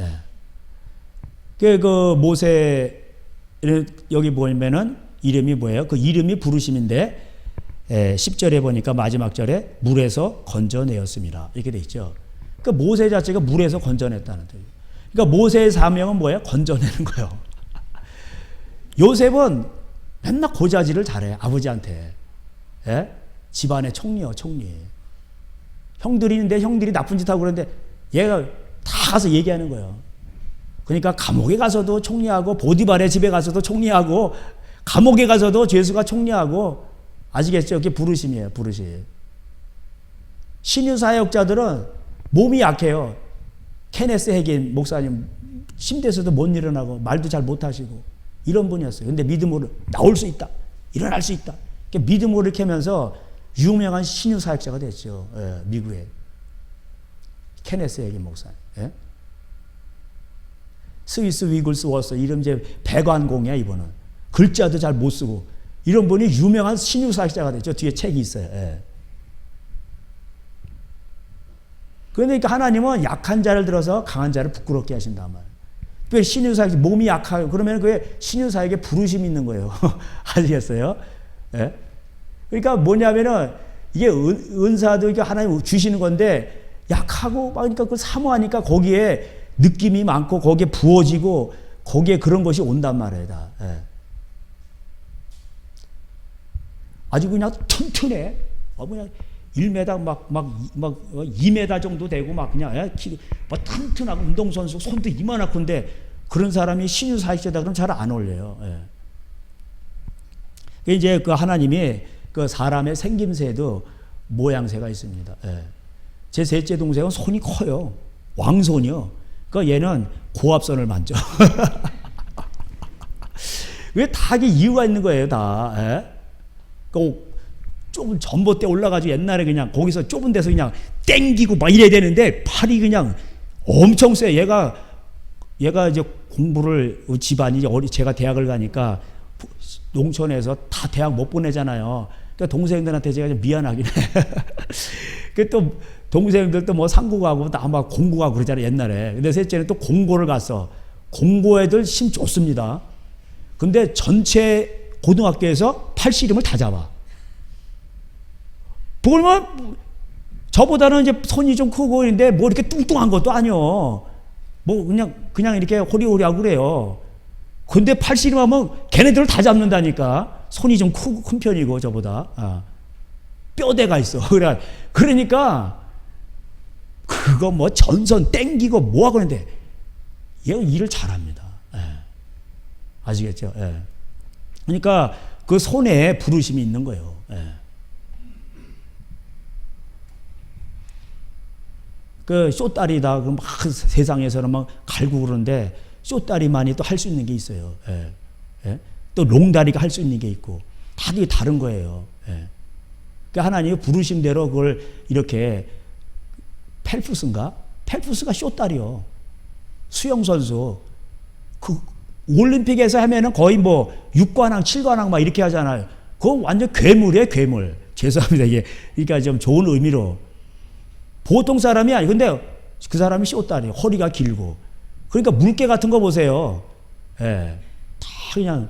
그 모세를 여기 보면은 이름이 뭐예요? 그 이름이 부르심인데 10절에 보니까 마지막 절에 물에서 건져내었습니다. 이렇게 돼 있죠. 그 모세 자체가 물에서 건져냈다는 뜻이에요. 그러니까 모세의 사명은 뭐예요? 건져내는 거예요. 요셉은 맨날 고자질을 잘해. 아버지한테. 집안의 총리요, 총리. 형들이 있는데 형들이 나쁜 짓 하고 그러는데 얘가 다 가서 얘기하는 거예요. 그러니까 감옥에 가서도 총리하고 보디발의 집에 가서도 총리하고 감옥에 가서도 죄수가 총리하고 아시겠죠? 그게 부르심이에요. 부르심. 신유 사역자들은 몸이 약해요. 케네스 해긴 목사님 침대에서도 못 일어나고 말도 잘 못하시고 이런 분이었어요. 근데 믿음으로 나올 수 있다. 일어날 수 있다. 믿음으로 이렇게 하면서 유명한 신유 사역자가 됐죠. 미국에. 케네스 해긴 목사님. 스위스 위글스 워서 이름 이제 백완공이야 이분은. 글자도 잘 못 쓰고 이런 분이 유명한 신유 사역자가 됐죠. 뒤에 책이 있어요. 그러니까 하나님은 약한 자를 들어서 강한 자를 부끄럽게 하신단 말이에요. 왜 신유 사역 몸이 약하고 그러면 그게 신유 사역에 부르심이 있는 거예요. 아시겠어요? 그러니까 뭐냐면은 이게 은사도 이게 하나님 주시는 건데 약하고 그러니까 그 사모하니까 거기에 느낌이 많고 거기에 부어지고 거기에 그런 것이 온단 말이에요. 다. 아주 그냥 튼튼해. 그냥 1m 막 2m 정도 되고 막 그냥 키 막 튼튼하고 운동선수 손도 이만하건데 그런 사람이 신유 사역자다 그러면 잘 안 어울려요. 이제 그 하나님이 그 사람의 생김새도 모양새가 있습니다. 제 셋째 동생은 손이 커요. 왕손이요. 그러니까 얘는 고압선을 만져. 왜 다 이유가 있는 거예요, 다. 좁은 전봇대 올라가지고 옛날에 그냥 거기서 좁은 데서 그냥 땡기고 막 이래야 되는데 팔이 그냥 엄청 세. 얘가 이제 공부를 집안이 제가 대학을 가니까 농촌에서 다 대학 못 보내잖아요. 그러니까 동생들한테 제가 좀 미안하긴 해. 그 또 동생들도 뭐 상고 가고 다 막 공고 가고 그러잖아요, 옛날에. 근데 셋째는 또 공고를 갔어. 공고 애들 심 좋습니다. 근데 전체 고등학교에서 팔씨름을 다 잡아. 그러면 저보다는 이제 손이 좀 크고 있는데 뭐 이렇게 뚱뚱한 것도 아니요. 뭐 그냥 이렇게 호리호리하고 그래요. 근데 팔씨름하면 걔네들을 다 잡는다니까. 손이 좀 큰 편이고 저보다. 뼈대가 있어. 그러니까 그거 뭐 전선 땡기고 뭐하고 그러는데 얘가 일을 잘합니다. 아시겠죠? 그러니까 그 손에 부르심이 있는 거예요. 그 쇼다리다. 그 막 세상에서는 막 갈고 그러는데 쇼다리만이 또 할 수 있는 게 있어요. 또 롱다리가 할 수 있는 게 있고 다 이게 다른 거예요. 그러니까 하나님이 부르심대로 그걸 이렇게 펠프스인가 펠프스가 쇼다리요. 수영선수. 그 올림픽에서 하면은 거의 뭐 6관왕, 7관왕 막 이렇게 하잖아요. 그건 완전 괴물이에요, 괴물. 죄송합니다. 이게, 그러니까 좀 좋은 의미로. 보통 사람이 아니, 근데 그 사람이 쇼다리, 허리가 길고. 그러니까 물개 같은 거 보세요. 예. 다 그냥.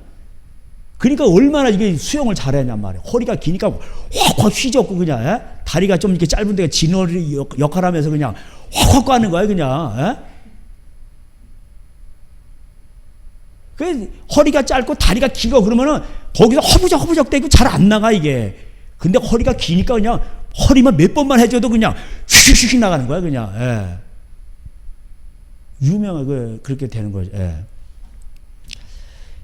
그러니까 얼마나 이게 수영을 잘했냔 말이에요. 허리가 기니까 확확 휘젓고 그냥, 예? 다리가 좀 이렇게 짧은데 진어리 역할하면서 그냥 확확 가는 거예요, 그냥. 예? 그 허리가 짧고 다리가 길어 그러면은 거기서 허부적 대고 잘 안 나가 이게. 근데 허리가 기니까 그냥 허리만 몇 번만 해줘도 그냥 휙휙 나가는 거야 그냥. 예. 유명하게 그렇게 되는 거죠. 예.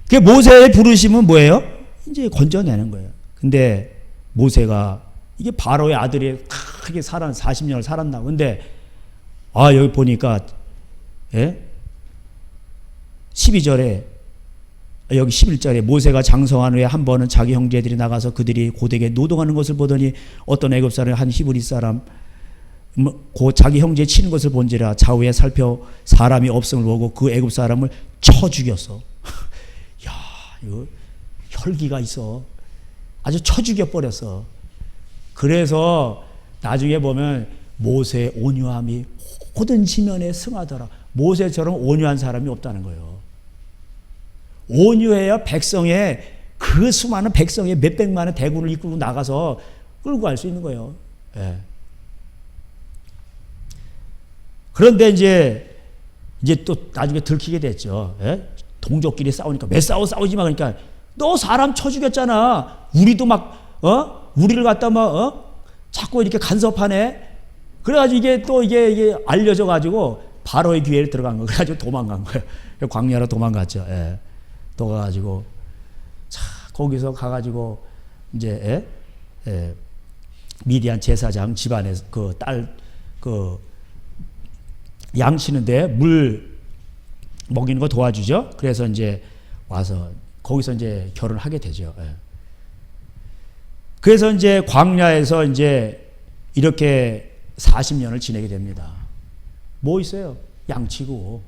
그 모세의 부르심은 뭐예요? 이제 건져내는 거예요. 근데 모세가 이게 바로의 아들이 크게 40년을 살았나. 근데 여기 보니까 12절에 여기 11절에 모세가 장성한 후에 한 번은 자기 형제들이 나가서 그들이 고되게 노동하는 것을 보더니 어떤 애굽 사람 한 히브리 사람 그 자기 형제 치는 것을 본지라 좌우에 살펴 사람이 없음을 보고 그 애굽 사람을 쳐 죽였어. 야, 이거 혈기가 있어. 아주 쳐 죽여 버렸어. 그래서 나중에 보면 모세의 온유함이 모든 지면에 승하더라. 모세처럼 온유한 사람이 없다는 거예요. 온유해야 백성의 그 수많은 백성의 몇백만의 대군을 이끌고 나가서 끌고 갈 수 있는 거예요. 예. 그런데 이제 또 나중에 들키게 됐죠. 예? 동족끼리 싸우니까 왜 싸우지 마. 그러니까 너 사람 쳐 죽였잖아. 우리도 막 우리를 갖다 막 자꾸 이렇게 간섭하네. 그래가지고 이게 알려져 가지고 바로의 기회에 들어간 거. 그래가지고 도망간 거예요. 광야로 도망갔죠. 예. 또 가가지고 거기서 가가지고 이제 미디안 제사장 집안에서 그 딸 양 치는데 물 먹이는 거 도와주죠. 그래서 이제 와서 거기서 이제 결혼을 하게 되죠. 예. 그래서 이제 광야에서 이제 이렇게 40년을 지내게 됩니다. 뭐 있어요? 양치고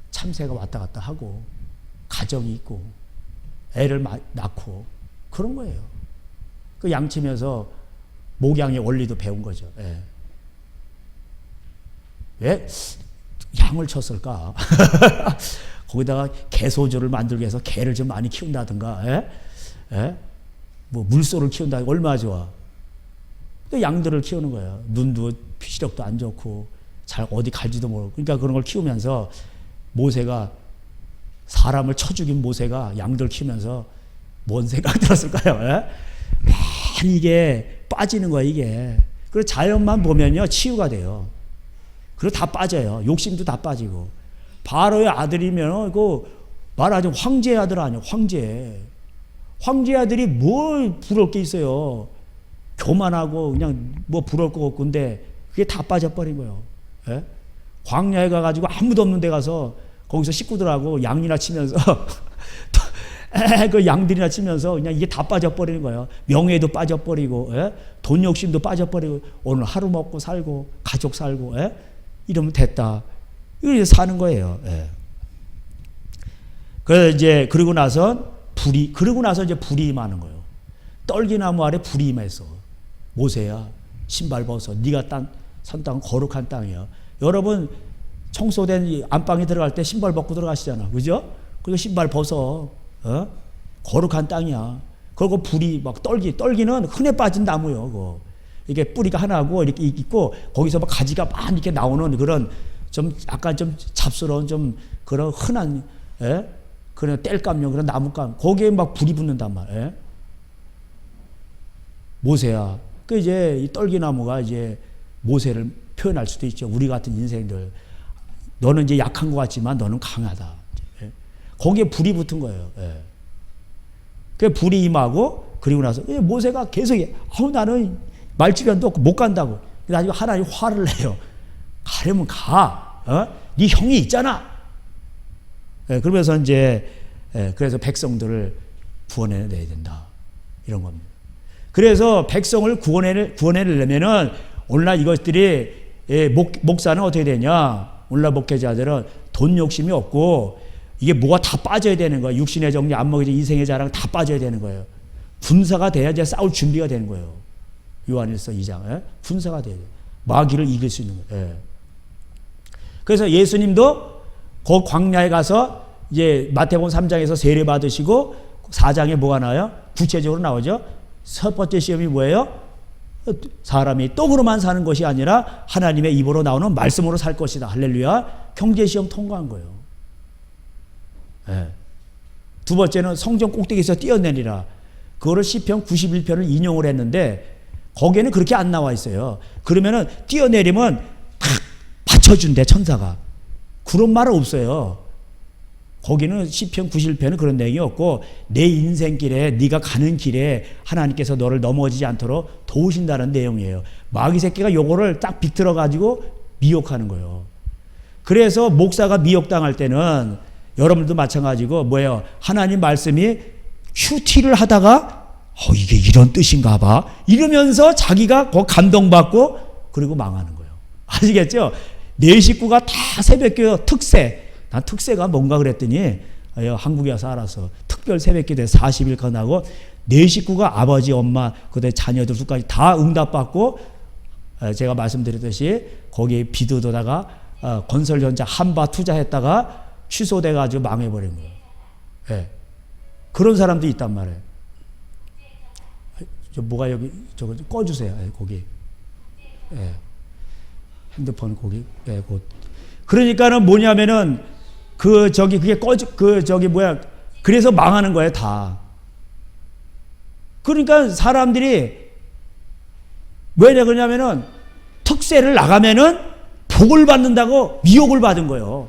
참새가 왔다 갔다 하고 가정이 있고 애를 낳고 그런 거예요. 그 양치면서 목양의 원리도 배운 거죠. 예. 왜 양을 쳤을까? 거기다가 개소주를 만들기 위해서 개를 좀 많이 키운다든가, 뭐 물소를 키운다. 얼마나 좋아. 그 양들을 키우는 거예요. 눈도 시력도 안 좋고 잘 어디 갈지도 모르고. 그러니까 그런 걸 키우면서 모세가 사람을 쳐 죽인 모세가 양들 키우면서 뭔 생각 들었을까요? 맨 이게 빠지는 거야 이게. 그리고 자연만 보면요 치유가 돼요. 그리고 다 빠져요. 욕심도 다 빠지고. 바로의 아들이면 그 말하자면 황제의 아들 아니에요. 황제의 아들이 뭘 부러울 게 있어요. 교만하고 그냥 뭐 부러울 거 없고. 근데 그게 다 빠져버린 거예요. 예? 광야에 가가지고 아무도 없는 데 가서 거기서 식구들하고 양이나 치면서 그 양들이나 치면서 그냥 이게 다 빠져버리는 거예요. 명예도 빠져버리고, 돈 욕심도 빠져버리고, 오늘 하루 먹고 살고 가족 살고, 이러면 됐다. 이렇게 사는 거예요. 그래서 이제 그러고 나서 이제 불이 임하는 거예요. 떨기나무 아래 불이 임했어. 모세야, 신발 벗어. 네가 산 땅은 거룩한 땅이야. 여러분 청소된 안방에 들어갈 때 신발 벗고 들어가시잖아, 그죠? 그리고 신발 벗어. 거룩한 땅이야. 그리고 불이 막 떨기는 흔해 빠진 나무요. 그거. 이게 뿌리가 하나고 이렇게 있고 거기서 막 가지가 막 이렇게 나오는 그런 좀 약간 좀 잡스러운 좀 그런 흔한 그런 땔감용 그런 나무감 거기에 막 불이 붙는단 말이에요. 모세야. 그 이제 이 떨기나무가 이제 모세를 표현할 수도 있죠. 우리 같은 인생들. 너는 이제 약한 것 같지만 너는 강하다. 거기에 불이 붙은 거예요. 그 불이 임하고 그리고 나서 모세가 계속 나는 말주변도 없고 못 간다고. 나중에 하나님 화를 내요. 가려면 가. 네 형이 있잖아. 그러면서 이제 그래서 백성들을 구원해내야 된다. 이런 겁니다. 그래서 백성을 구원해내려면은 오늘날 이것들이 목사는 어떻게 되냐? 오늘날 목회자들은 돈 욕심이 없고 이게 뭐가 다 빠져야 되는 거예요. 육신의 정리, 안목의 정리, 인생의 자랑 다 빠져야 되는 거예요. 군사가 돼야 이제 싸울 준비가 되는 거예요. 요한일서 2장. 군사가 돼야 돼요. 마귀를 이길 수 있는 거예요. 그래서 예수님도 그 광야에 가서 이제 마태복음 3장에서 세례 받으시고 4장에 뭐가 나와요? 구체적으로 나오죠. 첫 번째 시험이 뭐예요? 사람이 떡으로만 사는 것이 아니라 하나님의 입으로 나오는 말씀으로 살 것이다. 할렐루야. 경제시험 통과한 거예요. 두 번째는 성전 꼭대기에서 뛰어내리라. 그거를 시편 91편을 인용을 했는데 거기에는 그렇게 안 나와 있어요. 그러면은 뛰어내리면 탁 받쳐준대, 천사가. 그런 말은 없어요. 거기는 시편 91편은 그런 내용이 없고 내 인생길에 네가 가는 길에 하나님께서 너를 넘어지지 않도록 도우신다는 내용이에요. 마귀 새끼가 요거를 딱 비틀어 가지고 미혹하는 거예요. 그래서 목사가 미혹당할 때는 여러분들도 마찬가지고 뭐예요? 하나님 말씀이 큐티를 하다가 이게 이런 뜻인가 봐 이러면서 자기가 감동받고 그리고 망하는 거예요. 아시겠죠? 내 식구가 다 새벽기도 특세. 난 특세가 뭔가 그랬더니 한국에 와서 알아서 특별 새벽기도에 40일 건하고 내 식구가 아버지, 엄마, 그다음에 자녀들 수까지 다 응답받고 제가 말씀드렸듯이 거기에 비두다가 건설현장 한바 투자했다가 취소돼가지고 망해버린 거예요. 네. 그런 사람도 있단 말이에요. 뭐가 여기 저거 꺼주세요. 거기. 핸드폰 거기. 그러니까는 뭐냐면은 그래서 망하는 거예요, 다. 그러니까 사람들이 왜냐 그러냐면은 특세를 나가면은 복을 받는다고 미혹을 받은 거예요.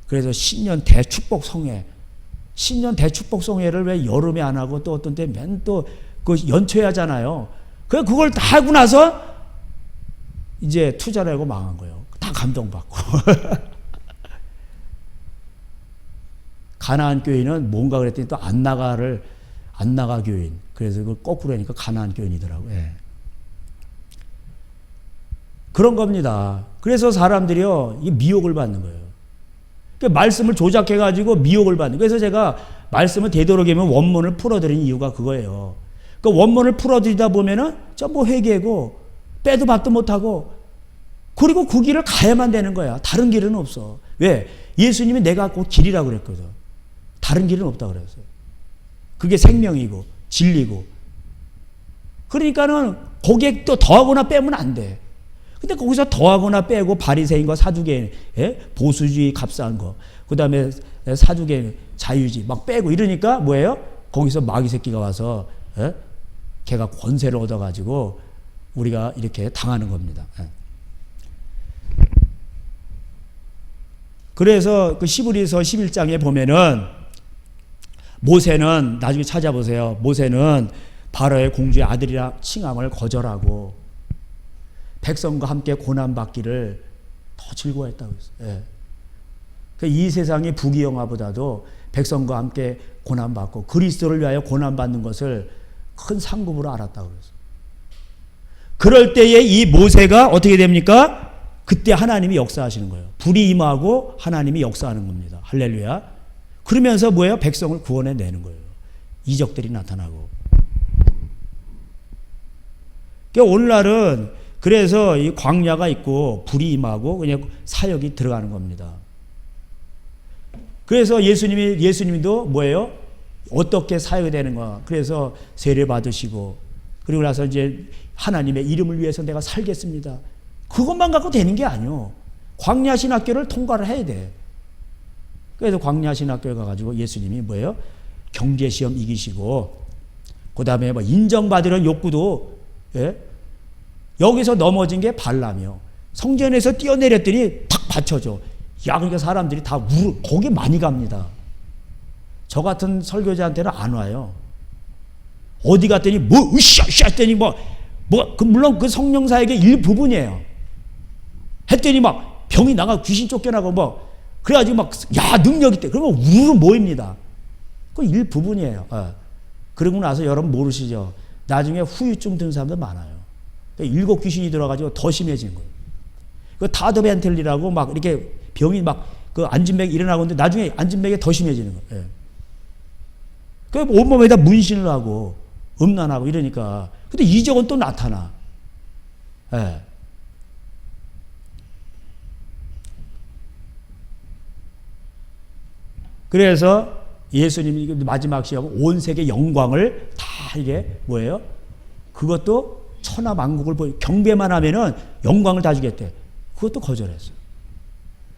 그래서 신년 대축복 성회. 신년 대축복 성회를 왜 여름에 안 하고 또 어떤 때 맨 또 그 연초에 하잖아요. 그걸 다 하고 나서 이제 투자를 하고 망한 거예요. 다 감동받고. 가나안 교인은 뭔가 그랬더니 또 안나가 교인. 그래서 그걸 거꾸로 하니까 가나안 교인이더라고요. 그런 겁니다. 그래서 사람들이요, 이 미혹을 받는 거예요. 그러니까 말씀을 조작해가지고 미혹을 받는. 그래서 제가 말씀을 되도록이면 원문을 풀어드린 이유가 그거예요. 그 원문을 풀어드리다 보면은 전부 회개고 빼도 박도 못하고 그리고 그 길을 가야만 되는 거야. 다른 길은 없어. 왜? 예수님이 내가 곧 길이라고 그랬거든. 다른 길은 없다고 그랬어요. 그게 생명이고 진리고. 그러니까는 거기에 또 더하거나 빼면 안 돼. 근데 거기서 더하거나 빼고 바리새인과 사두개인, 보수주의 값싼 거, 그 다음에 사두개인 자유주의 막 빼고 이러니까 뭐예요? 거기서 마귀 새끼가 와서 걔가 권세를 얻어가지고 우리가 이렇게 당하는 겁니다. 그래서 그 히브리서 11장에 보면은 모세는 나중에 찾아보세요. 모세는 바로의 공주의 아들이라 칭함을 거절하고 백성과 함께 고난받기를 더 즐거워했다고 했어요. 이 세상의 부귀영화보다도 백성과 함께 고난받고 그리스도를 위하여 고난받는 것을 큰 상급으로 알았다고 그랬어요. 그럴 때에 이 모세가 어떻게 됩니까? 그때 하나님이 역사하시는 거예요. 불이 임하고 하나님이 역사하는 겁니다. 할렐루야. 그러면서 뭐예요? 백성을 구원해내는 거예요. 이적들이 나타나고. 그러니까 오늘날은 그래서 이 광야가 있고 불이 임하고 그냥 사역이 들어가는 겁니다. 그래서 예수님도 뭐예요? 어떻게 사역이 되는가? 그래서 세례 받으시고 그리고 나서 이제 하나님의 이름을 위해서 내가 살겠습니다. 그것만 갖고 되는 게 아니요. 광야 신학교를 통과를 해야 돼. 그래서 광야 신학교에 가가지고 예수님이 뭐예요? 경제 시험 이기시고 그 다음에 뭐 인정받으려는 욕구도 여기서 넘어진 게 발람이요. 성전에서 뛰어내렸더니 탁 받쳐줘. 그러니까 사람들이 다 거기 많이 갑니다. 저 같은 설교자한테는 안 와요. 어디 갔더니 으쌰 했더니 물론 그 성령 사역의 일부분이에요. 했더니 막 병이 나가 귀신 쫓겨나고 그래가지고 능력 있대. 그러면 우르르 모입니다. 그 일부분이에요. 그러고 나서 여러분 모르시죠? 나중에 후유증 든 사람도 많아요. 7 귀신이 들어가지고 더 심해진 거예요. 그 타드 벤틀리라고 막 이렇게 병이 막 그 안진맥이 일어나고 있는데 나중에 안진맥이 더 심해지는 거예요. 예. 그 온몸에다 문신을 하고 음란하고 이러니까. 근데 이적은 또 나타나. 예. 그래서 예수님이 마지막 시하고 온 세계 영광을 다 이게 뭐예요? 그것도 천하 만국을 경배만 하면은 영광을 다 주겠대. 그것도 거절했어요.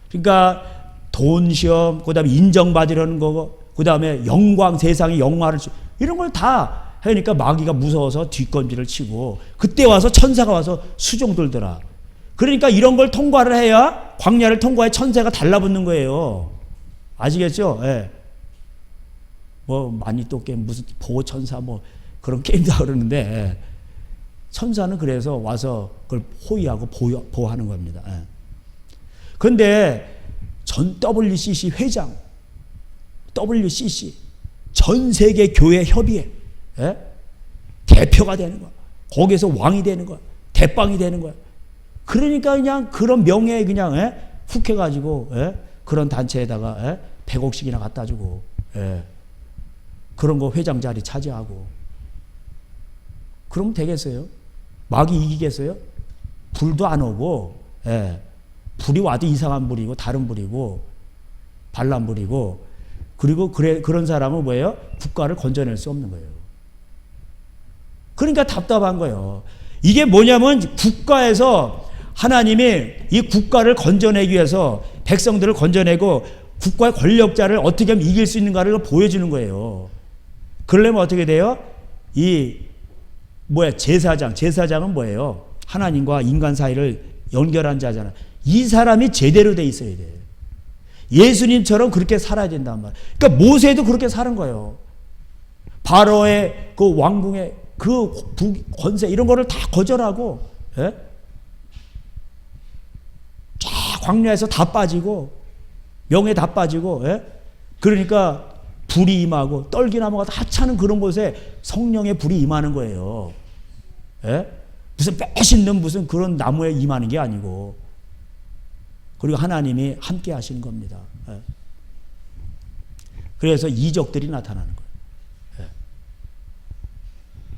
그러니까 돈 시험, 그다음에 인정받으려는 거고, 그다음에 영광, 세상의 영화를 이런 걸 다 하니까 마귀가 무서워서 뒷걸음질을 치고, 그때 와서 천사가 와서 수종 들더라. 그러니까 이런 걸 통과를 해야, 광야를 통과해 천사가 달라붙는 거예요. 아시겠죠? 예. 뭐 마니또 게임 무슨 보호 천사 뭐 그런 게임도 그러는데, 예. 천사는 그래서 와서 그걸 호위하고 보호하는 겁니다. 예. 그런데 전 WCC 회장, WCC 전 세계 교회 협의회, 예? 대표가 되는 거야. 거기에서 왕이 되는 거야. 대빵이 되는 거야. 그러니까 그냥 그런 명예에 그냥 훅 해가지고 그런 단체에다가 100억씩이나 갖다 주고 그런 거 회장 자리 차지하고 그러면 되겠어요? 마귀 이기겠어요? 불도 안 오고 불이 와도 이상한 불이고 다른 불이고 반란 불이고 그리고 그런 사람은 뭐예요? 국가를 건져낼 수 없는 거예요. 그러니까 답답한 거예요. 이게 뭐냐면 국가에서 하나님이 이 국가를 건져내기 위해서 백성들을 건져내고 국가의 권력자를 어떻게 하면 이길 수 있는가를 보여주는 거예요. 그러려면 어떻게 돼요? 제사장은 뭐예요? 하나님과 인간 사이를 연결한 자잖아. 이 사람이 제대로 돼 있어야 돼. 예수님처럼 그렇게 살아야 된단 말이야. 그러니까 모세도 그렇게 사는 거예요. 바로의 그 왕궁의 그 권세 이런 거를 다 거절하고 쫙 광야에서 다 빠지고 명예 다 빠지고 그러니까 불이 임하고 떨기나무가 다 차는 그런 곳에 성령의 불이 임하는 거예요. 무슨 빼신는 무슨 그런 나무에 임하는 게 아니고 그리고 하나님이 함께 하시는 겁니다. 그래서 이적들이 나타나는 거예요.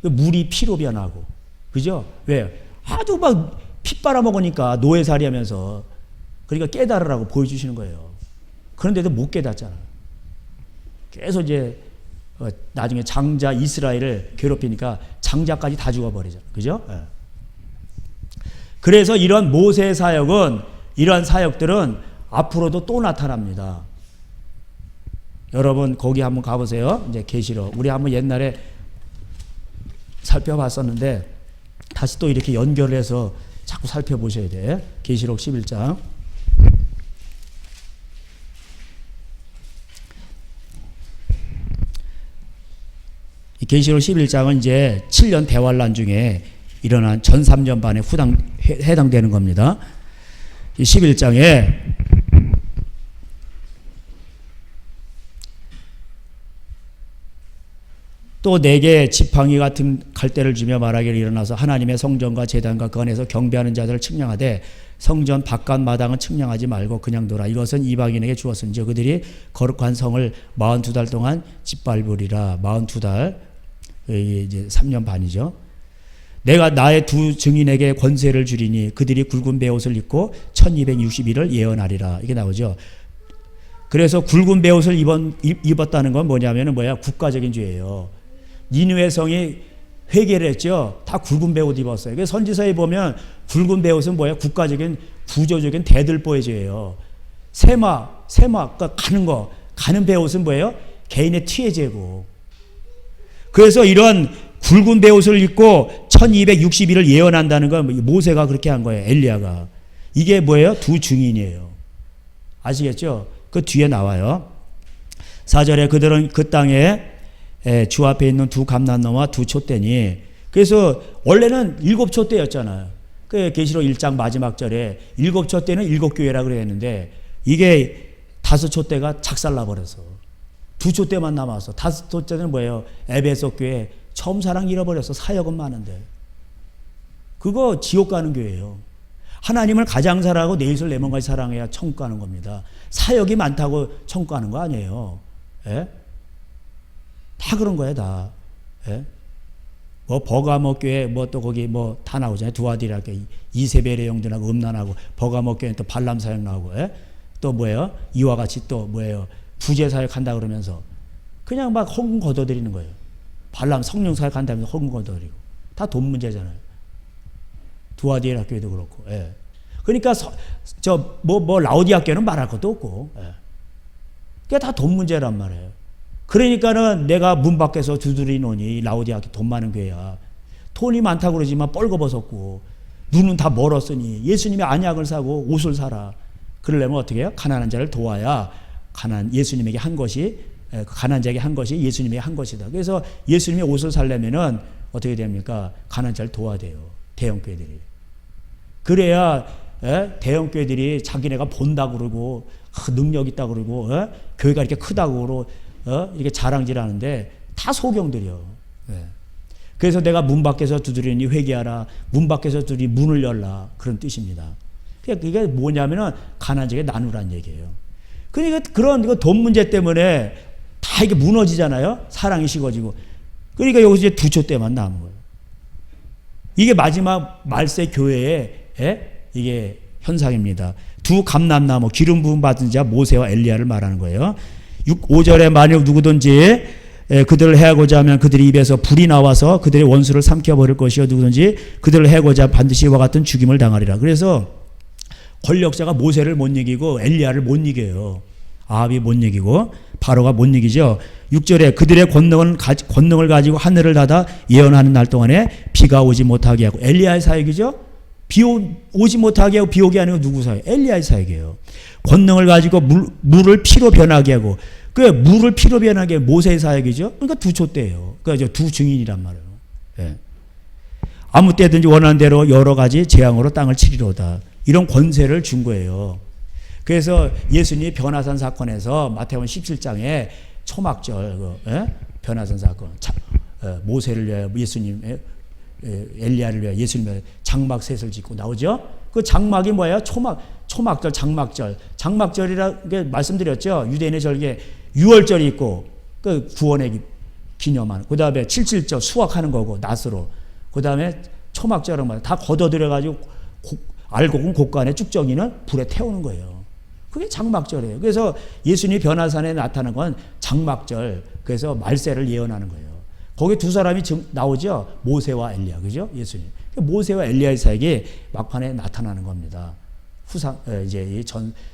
물이 피로 변하고, 그죠? 왜? 아주 막 피 빨아먹으니까 노예살이 하면서 그러니까 깨달으라고 보여주시는 거예요. 그런데도 못 깨닫잖아. 계속 이제 나중에 장자 이스라엘을 괴롭히니까 장자까지 다 죽어버리잖아. 그죠? 그래서 이런 모세의 사역은 이러한 사역들은 앞으로도 또 나타납니다. 여러분 거기 한번 가보세요. 이제 계시록 우리 한번 옛날에 살펴봤었는데 다시 또 이렇게 연결해서 자꾸 살펴보셔야 돼. 계시록 11장. 이 계시록 11장은 이제 7년 대환란 중에 일어난 전 3년 반에 해당되는 겁니다. 11장에 또 내게 지팡이 같은 갈대를 주며 말하기를 일어나서 하나님의 성전과 제단과 그 안에서 경배하는 자들을 측량하되 성전 바깥 마당은 측량하지 말고 그냥 둬라. 이것은 이방인에게 주었은지 그들이 거룩한 성을 42달 동안 짓밟으리라. 42달 이제 3년 반이죠. 내가 나의 두 증인에게 권세를 주리니 그들이 굵은 베옷을 입고 1260일을 예언하리라. 이게 나오죠. 그래서 굵은 베옷을 입었다는 건 뭐냐면은 국가적인 죄예요. 니느웨 성이 회개를 했죠. 다 굵은 베옷 입었어요. 그래서 선지서에 보면 굵은 베옷은 국가적인 구조적인 대들보의 죄예요. 그러니까 가는 베옷은 개인의 티의 죄고. 그래서 이런 굵은 베옷을 입고 1260일을 예언한다는 건 모세가 그렇게 한 거예요. 엘리야가. 이게 두 증인이에요. 아시겠죠? 그 뒤에 나와요. 4절에 그들은 그 땅에 주 앞에 있는 두 감람나무와 두 촛대니 그래서 원래는 7촛대였잖아요. 그 계시록 1장 마지막 절에 7촛대는 7교회라고 그랬는데 이게 5촛대가 작살나 버려서 2촛대만 남아서 5촛대는 에베소 교회 처음 사랑 잃어버려서 사역은 많은데 그거 지옥 가는 교회예요. 하나님을 가장 사랑하고 내 이웃을 내 몸같이 사랑해야 천국 가는 겁니다. 사역이 많다고 천국 가는 거 아니에요. 예? 다 그런 거예요, 다. 예? 뭐 버가모 교회 뭐 또 거기 뭐 다 나오잖아요. 두아디라게 이세벨의 영들하고 음란하고 버가모 교회 또 발람 사역 나오고, 예? 또 뭐예요? 이와 같이 또 뭐예요? 부재 사역 한다 그러면서 그냥 막 헌금 걷어들이는 거예요. 발람 성령 사역 한다면서 헌금 걷어들이고 다 돈 문제잖아요. 두아디라 교회도 그렇고, 예. 그러니까 라우디 학교는 말할 것도 없고, 예. 그게 다 돈 문제란 말이에요. 그러니까는 내가 문 밖에서 두드리노니 라우디 학교 돈 많은 교회야. 돈이 많다고 그러지만 뻘거벗었고 눈은 다 멀었으니 예수님이 안약을 사고 옷을 사라. 그러려면 어떻게 해요? 가난한 자를 도와야 예수님에게 한 것이, 가난한 자에게 한 것이 예수님에게 한 것이다. 그래서 예수님이 옷을 살려면은 어떻게 됩니까? 가난한 자를 도와야 돼요. 대형교회들이. 그래야 대형교회들이 자기네가 본다고 그러고 능력 있다고 그러고 교회가 이렇게 크다고 그러고 이렇게 자랑질하는데 다 소경들이요. 그래서 내가 문 밖에서 두드리니 회개하라. 문 밖에서 두드리니 문을 열라. 그런 뜻입니다. 그게 뭐냐면은 가난한 자에게 나누라는 얘기예요. 그러니까 그런 돈 문제 때문에 다 이게 무너지잖아요. 사랑이 식어지고. 그러니까 여기서 이제 두초 때만 남은 거예요. 이게 마지막 말세 교회의 이게 현상입니다. 두 감람나무 기름 부음 받은 자 모세와 엘리야를 말하는 거예요. 5절에 만약 누구든지 그들을 해하고자 하면 그들의 입에서 불이 나와서 그들의 원수를 삼켜버릴 것이요 누구든지 그들을 해하고자 반드시 이와 같은 죽임을 당하리라. 그래서 권력자가 모세를 못 이기고 엘리야를 못 이겨요. 아합이 못 이기고 바로가 못 이기죠. 6절에 그들의 권능을 가지고 하늘을 닫아 예언하는 날 동안에 비가 오지 못하게 하고 엘리야의 사역이죠. 비 오지 못하게 하고 비 오게 하는 건 누구 사역? 엘리야의 사역이에요. 권능을 가지고 물을 피로 변하게 하고 그 물을 피로 변하게 모세의 사역이죠. 그러니까 두 촛대예요. 그러니까 두 증인이란 말이에요. 예. 아무 때든지 원하는 대로 여러 가지 재앙으로 땅을 치리로다. 이런 권세를 준 거예요. 그래서 예수님이 변화산 사건에서 마태복음 17장에 초막절 변화산 사건 모세를 위하여 예수님 엘리야를 위하여 예수님의 장막 셋을 짓고 나오죠. 그 장막이 뭐예요? 초막절 장막절이라는 게 말씀드렸죠. 유대인의 절기에 6월절이 있고 그 구원의 기념하는 그 다음에 77절 수확하는 거고 낫으로 그 다음에 초막절은 뭐예요? 다 걷어들여가지고 알곡은 곡간에 쭉정이는 불에 태우는 거예요. 그게 장막절이에요. 그래서 예수님이 변화산에 나타난 건 장막절, 그래서 말세를 예언하는 거예요. 거기 두 사람이 나오죠. 모세와 엘리야, 그죠? 예수님. 모세와 엘리야의 사역이 막판에 나타나는 겁니다. 이제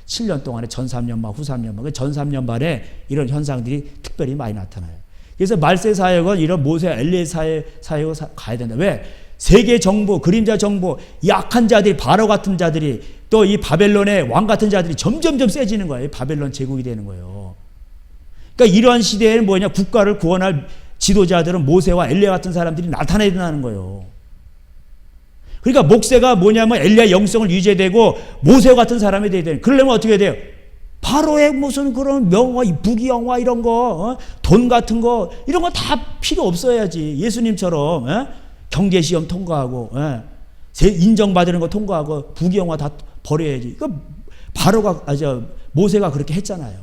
7년 동안에 전 3년반, 후 3년반, 그 전 3년반에 이런 현상들이 특별히 많이 나타나요. 그래서 말세 사역은 이런 모세와 엘리야의 사역을 가야 된다. 왜? 세계 정부, 그림자 정부, 약한 자들이, 바로 같은 자들이, 또 이 바벨론의 왕 같은 자들이 점점점 세지는 거예요. 바벨론 제국이 되는 거예요. 그러니까 이러한 시대에는 뭐냐? 국가를 구원할 지도자들은 모세와 엘리야 같은 사람들이 나타나야 된다는 거예요. 그러니까 목세가 뭐냐면 엘리야 영성을 유지되고 모세 같은 사람이 돼야 돼요. 그러려면 어떻게 돼요? 바로의 무슨 그런 명화, 부귀영화 이런 거, 돈 같은 거, 이런 거 다 필요 없어야지. 예수님처럼 경제시험 통과하고 인정받는 거 통과하고 부귀영화 다 버려야지. 그러니까 모세가 그렇게 했잖아요.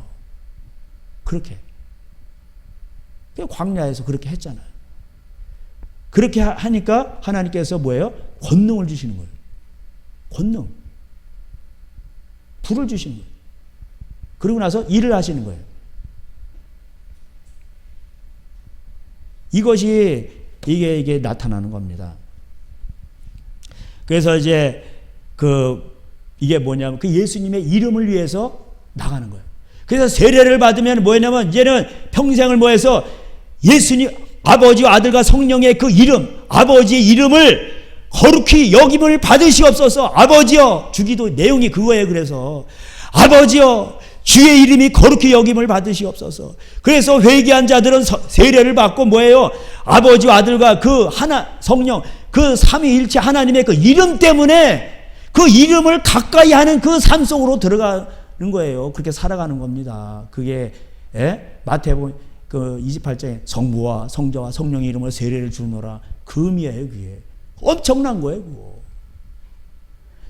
그렇게 광야에서 그렇게 했잖아요. 그렇게 하니까 하나님께서 뭐예요? 권능을 주시는 거예요. 권능. 불을 주시는 거예요. 그리고 나서 일을 하시는 거예요. 이것이 이게 나타나는 겁니다. 그래서 이제 이게 뭐냐면 그 예수님의 이름을 위해서 나가는 거예요. 그래서 세례를 받으면 뭐냐면 이제는 평생을 뭐해서 예수님 아버지와 아들과 성령의 그 이름, 아버지의 이름을 거룩히 여김을 받으시옵소서. 아버지여, 주기도 내용이 그거예요. 그래서 아버지여, 주의 이름이 거룩히 여김을 받으시옵소서. 그래서 회개한 자들은 세례를 받고 뭐예요? 아버지와 아들과 그 하나 성령, 그 삼위일체 하나님의 그 이름 때문에 그 이름을 가까이 하는 그 삶 속으로 들어가는 거예요. 그렇게 살아가는 겁니다. 그게 마태복음 28장에 성부와 성자와 성령의 이름으로 세례를 주노라. 그 의미예요. 그게 엄청난 거예요. 그거.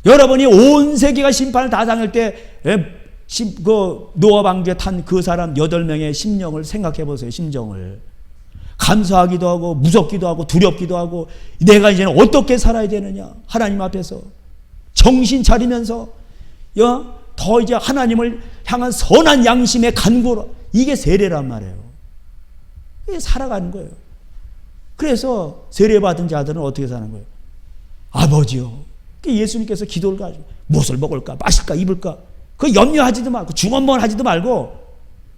여러분이 온 세계가 심판을 다 당할 때 그 노아 방주에 탄 그 사람 8명의 심령을 생각해 보세요. 심정을. 감사하기도 하고 무섭기도 하고 두렵기도 하고 내가 이제는 어떻게 살아야 되느냐. 하나님 앞에서 정신 차리면서 더 이제 하나님을 향한 선한 양심의 간구로, 이게 세례란 말이에요. 이게 살아가는 거예요. 그래서 세례받은 자들은 어떻게 사는 거예요? 아버지요. 예수님께서 기도를 가지고 무엇을 먹을까 마실까 입을까 그 염려하지도 말고 중언부언 하지도 말고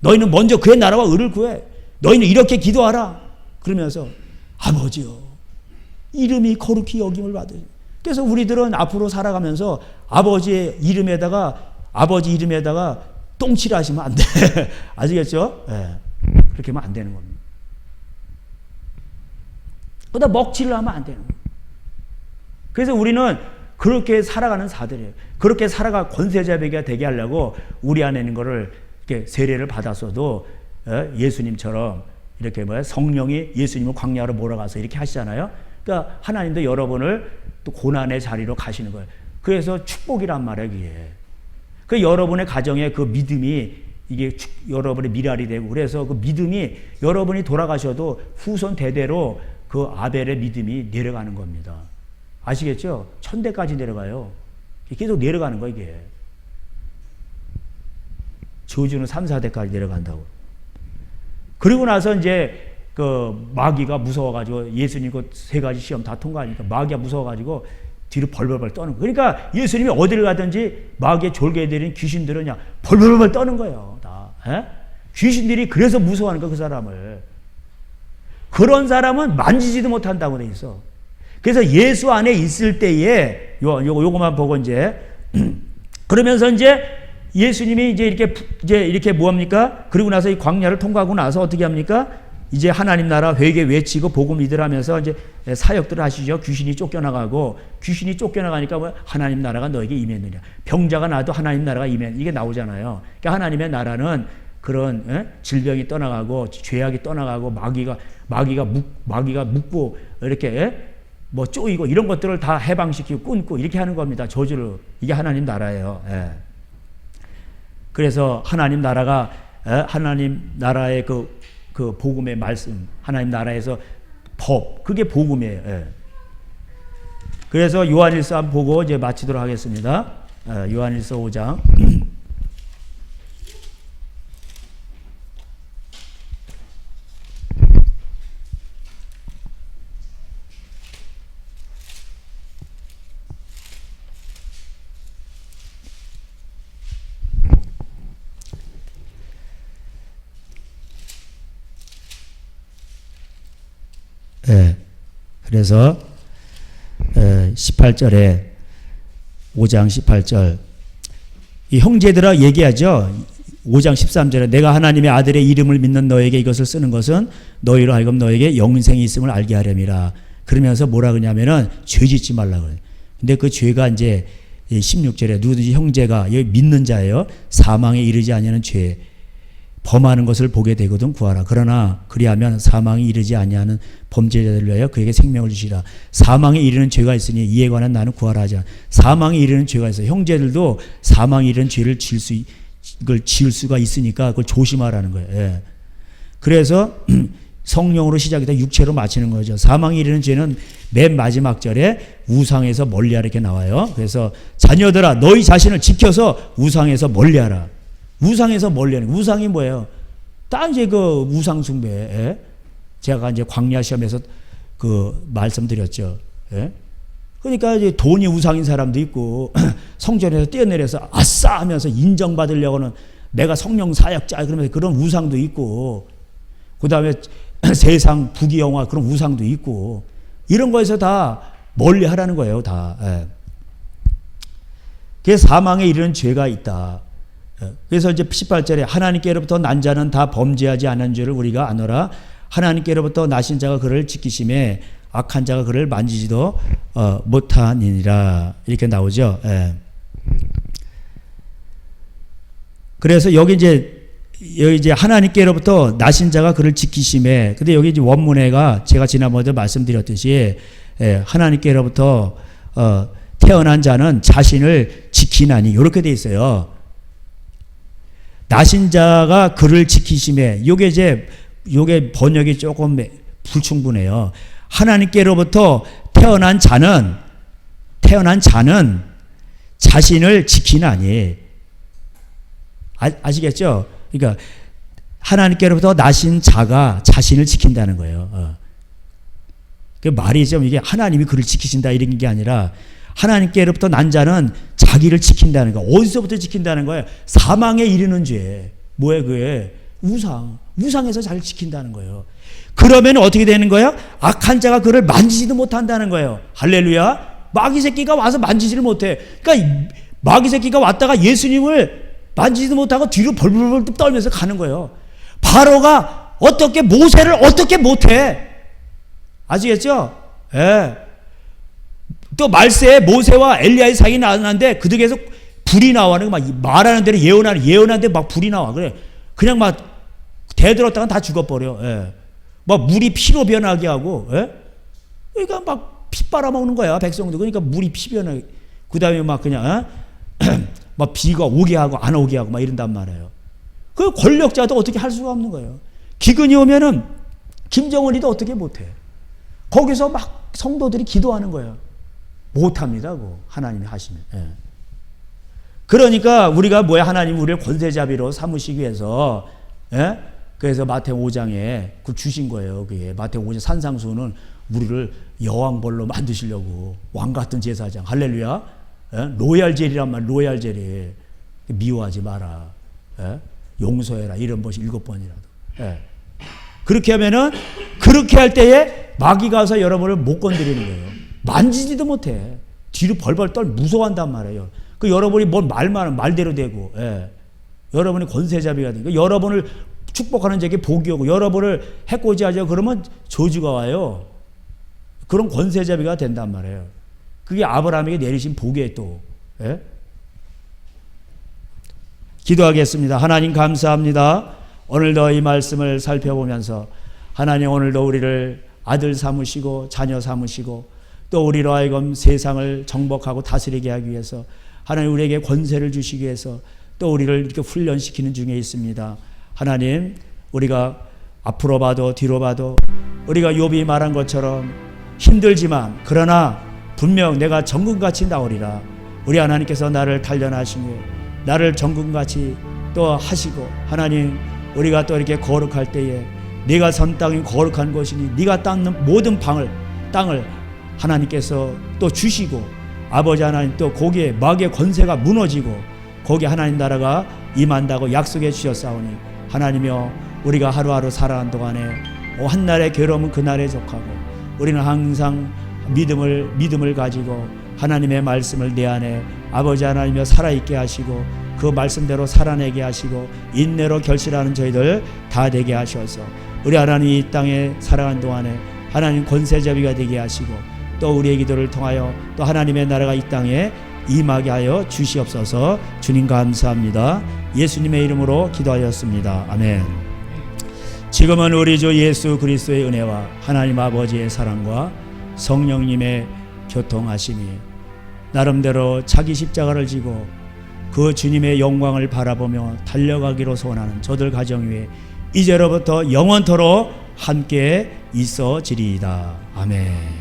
너희는 먼저 그의 나라와 의를 구해. 너희는 이렇게 기도하라. 그러면서 아버지요. 이름이 거룩히 여김을 받으시오. 그래서 우리들은 앞으로 살아가면서 아버지 이름에다가 똥칠을 하시면 안 돼. 아시겠죠? 네. 그렇게 하면 안 되는 겁니다. 그러다 먹칠을 하면 안 되는 거예요. 그래서 우리는 그렇게 살아가는 사들이에요. 그렇게 살아가 권세자배가 되게 하려고 우리 안에 있는 거를 이렇게 세례를 받았어도 예수님처럼 이렇게 성령이 예수님을 광야로 몰아가서 이렇게 하시잖아요. 그러니까 하나님도 여러분을 또 고난의 자리로 가시는 거예요. 그래서 축복이란 말이에요, 그게. 그 여러분의 가정에 그 믿음이 이게 여러분의 미랄이 되고, 그래서 그 믿음이 여러분이 돌아가셔도 후손 대대로 그 아벨의 믿음이 내려가는 겁니다. 아시겠죠? 천대까지 내려가요. 계속 내려가는 거예요, 이게. 저주는 3, 4대까지 내려간다고. 그리고 나서 이제 그 마귀가 무서워가지고 예수님 그 3가지 시험 다 통과하니까 마귀가 무서워가지고 뒤로 벌벌벌 떠는 거예요. 그러니까 예수님이 어디를 가든지 마귀의 졸개들인 귀신들은 그냥 벌벌벌 떠는 거예요. 다. 귀신들이 그래서 무서워하는 거예요, 그 사람을. 그런 사람은 만지지도 못한다고 돼 있어. 그래서 예수 안에 있을 때에 요거만 보고 이제 그러면서 이제 예수님이 이제 이렇게 뭐합니까? 그리고 나서 이 광야를 통과하고 나서 어떻게 합니까? 이제 하나님 나라 회개 외치고 복음 믿으라면서 이제 사역들을 하시죠. 귀신이 쫓겨나가니까 뭐 하나님 나라가 너에게 임했느냐. 병자가 나도 하나님 나라가 이게 나오잖아요. 그러니까 하나님의 나라는 그런 질병이 떠나가고 죄악이 떠나가고 마귀가 묵고 이렇게 뭐 쪼이고 이런 것들을 다 해방시키고 끊고 이렇게 하는 겁니다. 저주를. 이게 하나님 나라예요. 예. 그래서 하나님 나라가 하나님 나라의 그 복음의 말씀, 하나님 나라에서 법, 그게 복음이에요. 예. 그래서 요한일서 한번 보고 이제 마치도록 하겠습니다. 요한일서 5장. 예. 그래서 18절에 5장 18절 이 형제들아 얘기하죠. 5장 13절에 내가 하나님의 아들의 이름을 믿는 너에게 이것을 쓰는 것은 너희로 하여금 너에게 영생이 있음을 알게 하렴이라. 그러면서 뭐라 그러냐면은 죄 짓지 말라 그래요. 근데 그 죄가 이제 16절에 누구든지 형제가 여기 믿는 자예요. 사망에 이르지 아니하는 죄 범하는 것을 보게 되거든 구하라. 그러나 그리하면 사망에 이르지 아니하는 범죄자들을 위하여 그에게 생명을 주시라. 사망에 이르는 죄가 있으니 이에 관한 나는 구하라 하지 않아. 사망에 이르는 죄가 있어요. 형제들도 사망에 이르는 죄를 지을 수가 있으니까 그걸 조심하라는 거예요. 예. 그래서 성령으로 시작이다 육체로 마치는 거죠. 사망에 이르는 죄는 맨 마지막 절에 우상에서 멀리하라 이렇게 나와요. 그래서 자녀들아 너희 자신을 지켜서 우상에서 멀리하라. 우상에서 멀리하는 우상이 뭐예요? 딱 이제 그 우상 숭배. 제가 이제 광야 시험에서 그 말씀드렸죠. 예? 그러니까 이제 돈이 우상인 사람도 있고 성전에서 뛰어내려서 아싸 하면서 인정받으려고는 내가 성령 사역자 그러면서 그런 우상도 있고 그 다음에 세상 부귀영화 그런 우상도 있고 이런 거에서 다 멀리하라는 거예요. 다. 예. 그게 사망에 이르는 죄가 있다. 그래서 이제 18절에 하나님께로부터 난 자는 다 범죄하지 않은 줄을 우리가 아노라. 하나님께로부터 나신 자가 그를 지키심에 악한 자가 그를 만지지도 못하니라. 이렇게 나오죠. 예. 그래서 여기 이제 하나님께로부터 나신 자가 그를 지키심에 근데 여기 이제 원문에가 제가 지난번에 말씀드렸듯이 하나님께로부터 태어난 자는 자신을 지키나니 이렇게 돼 있어요. 나신 자가 그를 지키심에 요게 번역이 조금 불충분해요. 하나님께로부터 태어난 자는 자신을 지키나니. 아시겠죠? 그러니까 하나님께로부터 나신 자가 자신을 지킨다는 거예요. 그 말이 좀 이게 하나님이 그를 지키신다 이런 게 아니라 하나님께로부터 난 자는 자기를 지킨다는 거. 어디서부터 지킨다는 거예요? 사망에 이르는 죄. 뭐예요 그게? 우상에서 자기를 지킨다는 거예요. 그러면 어떻게 되는 거예요? 악한 자가 그를 만지지도 못한다는 거예요. 할렐루야. 마귀 새끼가 와서 만지지를 못해. 그러니까 마귀 새끼가 왔다가 예수님을 만지지도 못하고 뒤로 벌벌벌 떨면서 가는 거예요. 바로가 어떻게 모세를 어떻게 못해? 아시겠죠? 예. 또 말세에 모세와 엘리야의 사이 나왔는데 그 덕에서 불이 나와는 막 말하는 대로 예언하는데 막 불이 나와. 그냥 막 대들었다가 다 죽어버려. 예. 막 물이 피로 변하게 하고, 예? 그러니까 막 피 빨아먹는 거야 백성도. 그러니까 물이 피 변하게. 그 다음에 막 그냥 막 비가 오게 하고 안 오게 하고 막 이런단 말이에요. 그 권력자도 어떻게 할 수가 없는 거예요. 기근이 오면은 김정은이도 어떻게 못해. 거기서 막 성도들이 기도하는 거예요. 못합니다. 그거 하나님이 하시면. 예. 그러니까 우리가 하나님 우리를 권세자비로 삼으시기 위해서, 예? 그래서 마태복음 5장에 그 주신 거예요. 그게 마태복음 5장 산상수는 우리를 여왕벌로 만드시려고 왕 같은 제사장. 할렐루야. 예? 로얄 젤이란 말, 로얄 젤이 미워하지 마라. 예? 용서해라. 이런 것이 7번이라도. 예. 그렇게 하면은 그렇게 할 때에 마귀가 와서 여러분을 못 건드리는 거예요. 만지지도 못해. 뒤로 벌벌 떨 무서워한단 말이에요. 그 여러분이 뭔 말만 말대로 되고, 예. 여러분이 권세자비가 되니까 여러분을 축복하는 자에게 복이 오고 여러분을 해코지하자 그러면 저주가 와요. 그런 권세자비가 된단 말이에요. 그게 아브라함에게 내리신 복이에요 또. 예? 기도하겠습니다. 하나님 감사합니다. 오늘도 이 말씀을 살펴보면서 하나님 오늘도 우리를 아들 삼으시고 자녀 삼으시고 또 우리로 하여금 세상을 정복하고 다스리게 하기 위해서 하나님 우리에게 권세를 주시기 위해서 또 우리를 이렇게 훈련시키는 중에 있습니다. 하나님 우리가 앞으로 봐도 뒤로 봐도 우리가 욥이 말한 것처럼 힘들지만 그러나 분명 내가 정금같이 나오리라. 우리 하나님께서 나를 단련하시니 나를 정금같이 또 하시고 하나님 우리가 또 이렇게 거룩할 때에 네가 선 땅이 거룩한 것이니 네가 닦는 모든 땅을 하나님께서 또 주시고 아버지 하나님 또 거기에 마귀의 권세가 무너지고 거기에 하나님 나라가 임한다고 약속해 주셨사오니 하나님이여 우리가 하루하루 살아가는 동안에 한날의 괴로움은 그날에 족하고 우리는 항상 믿음을 가지고 하나님의 말씀을 내 안에 아버지 하나님이여 살아있게 하시고 그 말씀대로 살아내게 하시고 인내로 결실하는 저희들 다 되게 하셔서 우리 하나님 이 땅에 살아가는 동안에 하나님 권세자비가 되게 하시고 또 우리의 기도를 통하여 또 하나님의 나라가 이 땅에 임하게 하여 주시옵소서. 주님 감사합니다. 예수님의 이름으로 기도하였습니다. 아멘. 지금은 우리 주 예수 그리스도의 은혜와 하나님 아버지의 사랑과 성령님의 교통하심이 나름대로 자기 십자가를 지고 그 주님의 영광을 바라보며 달려가기로 소원하는 저들 가정 위에 이제로부터 영원토록 함께 있어지리이다. 아멘.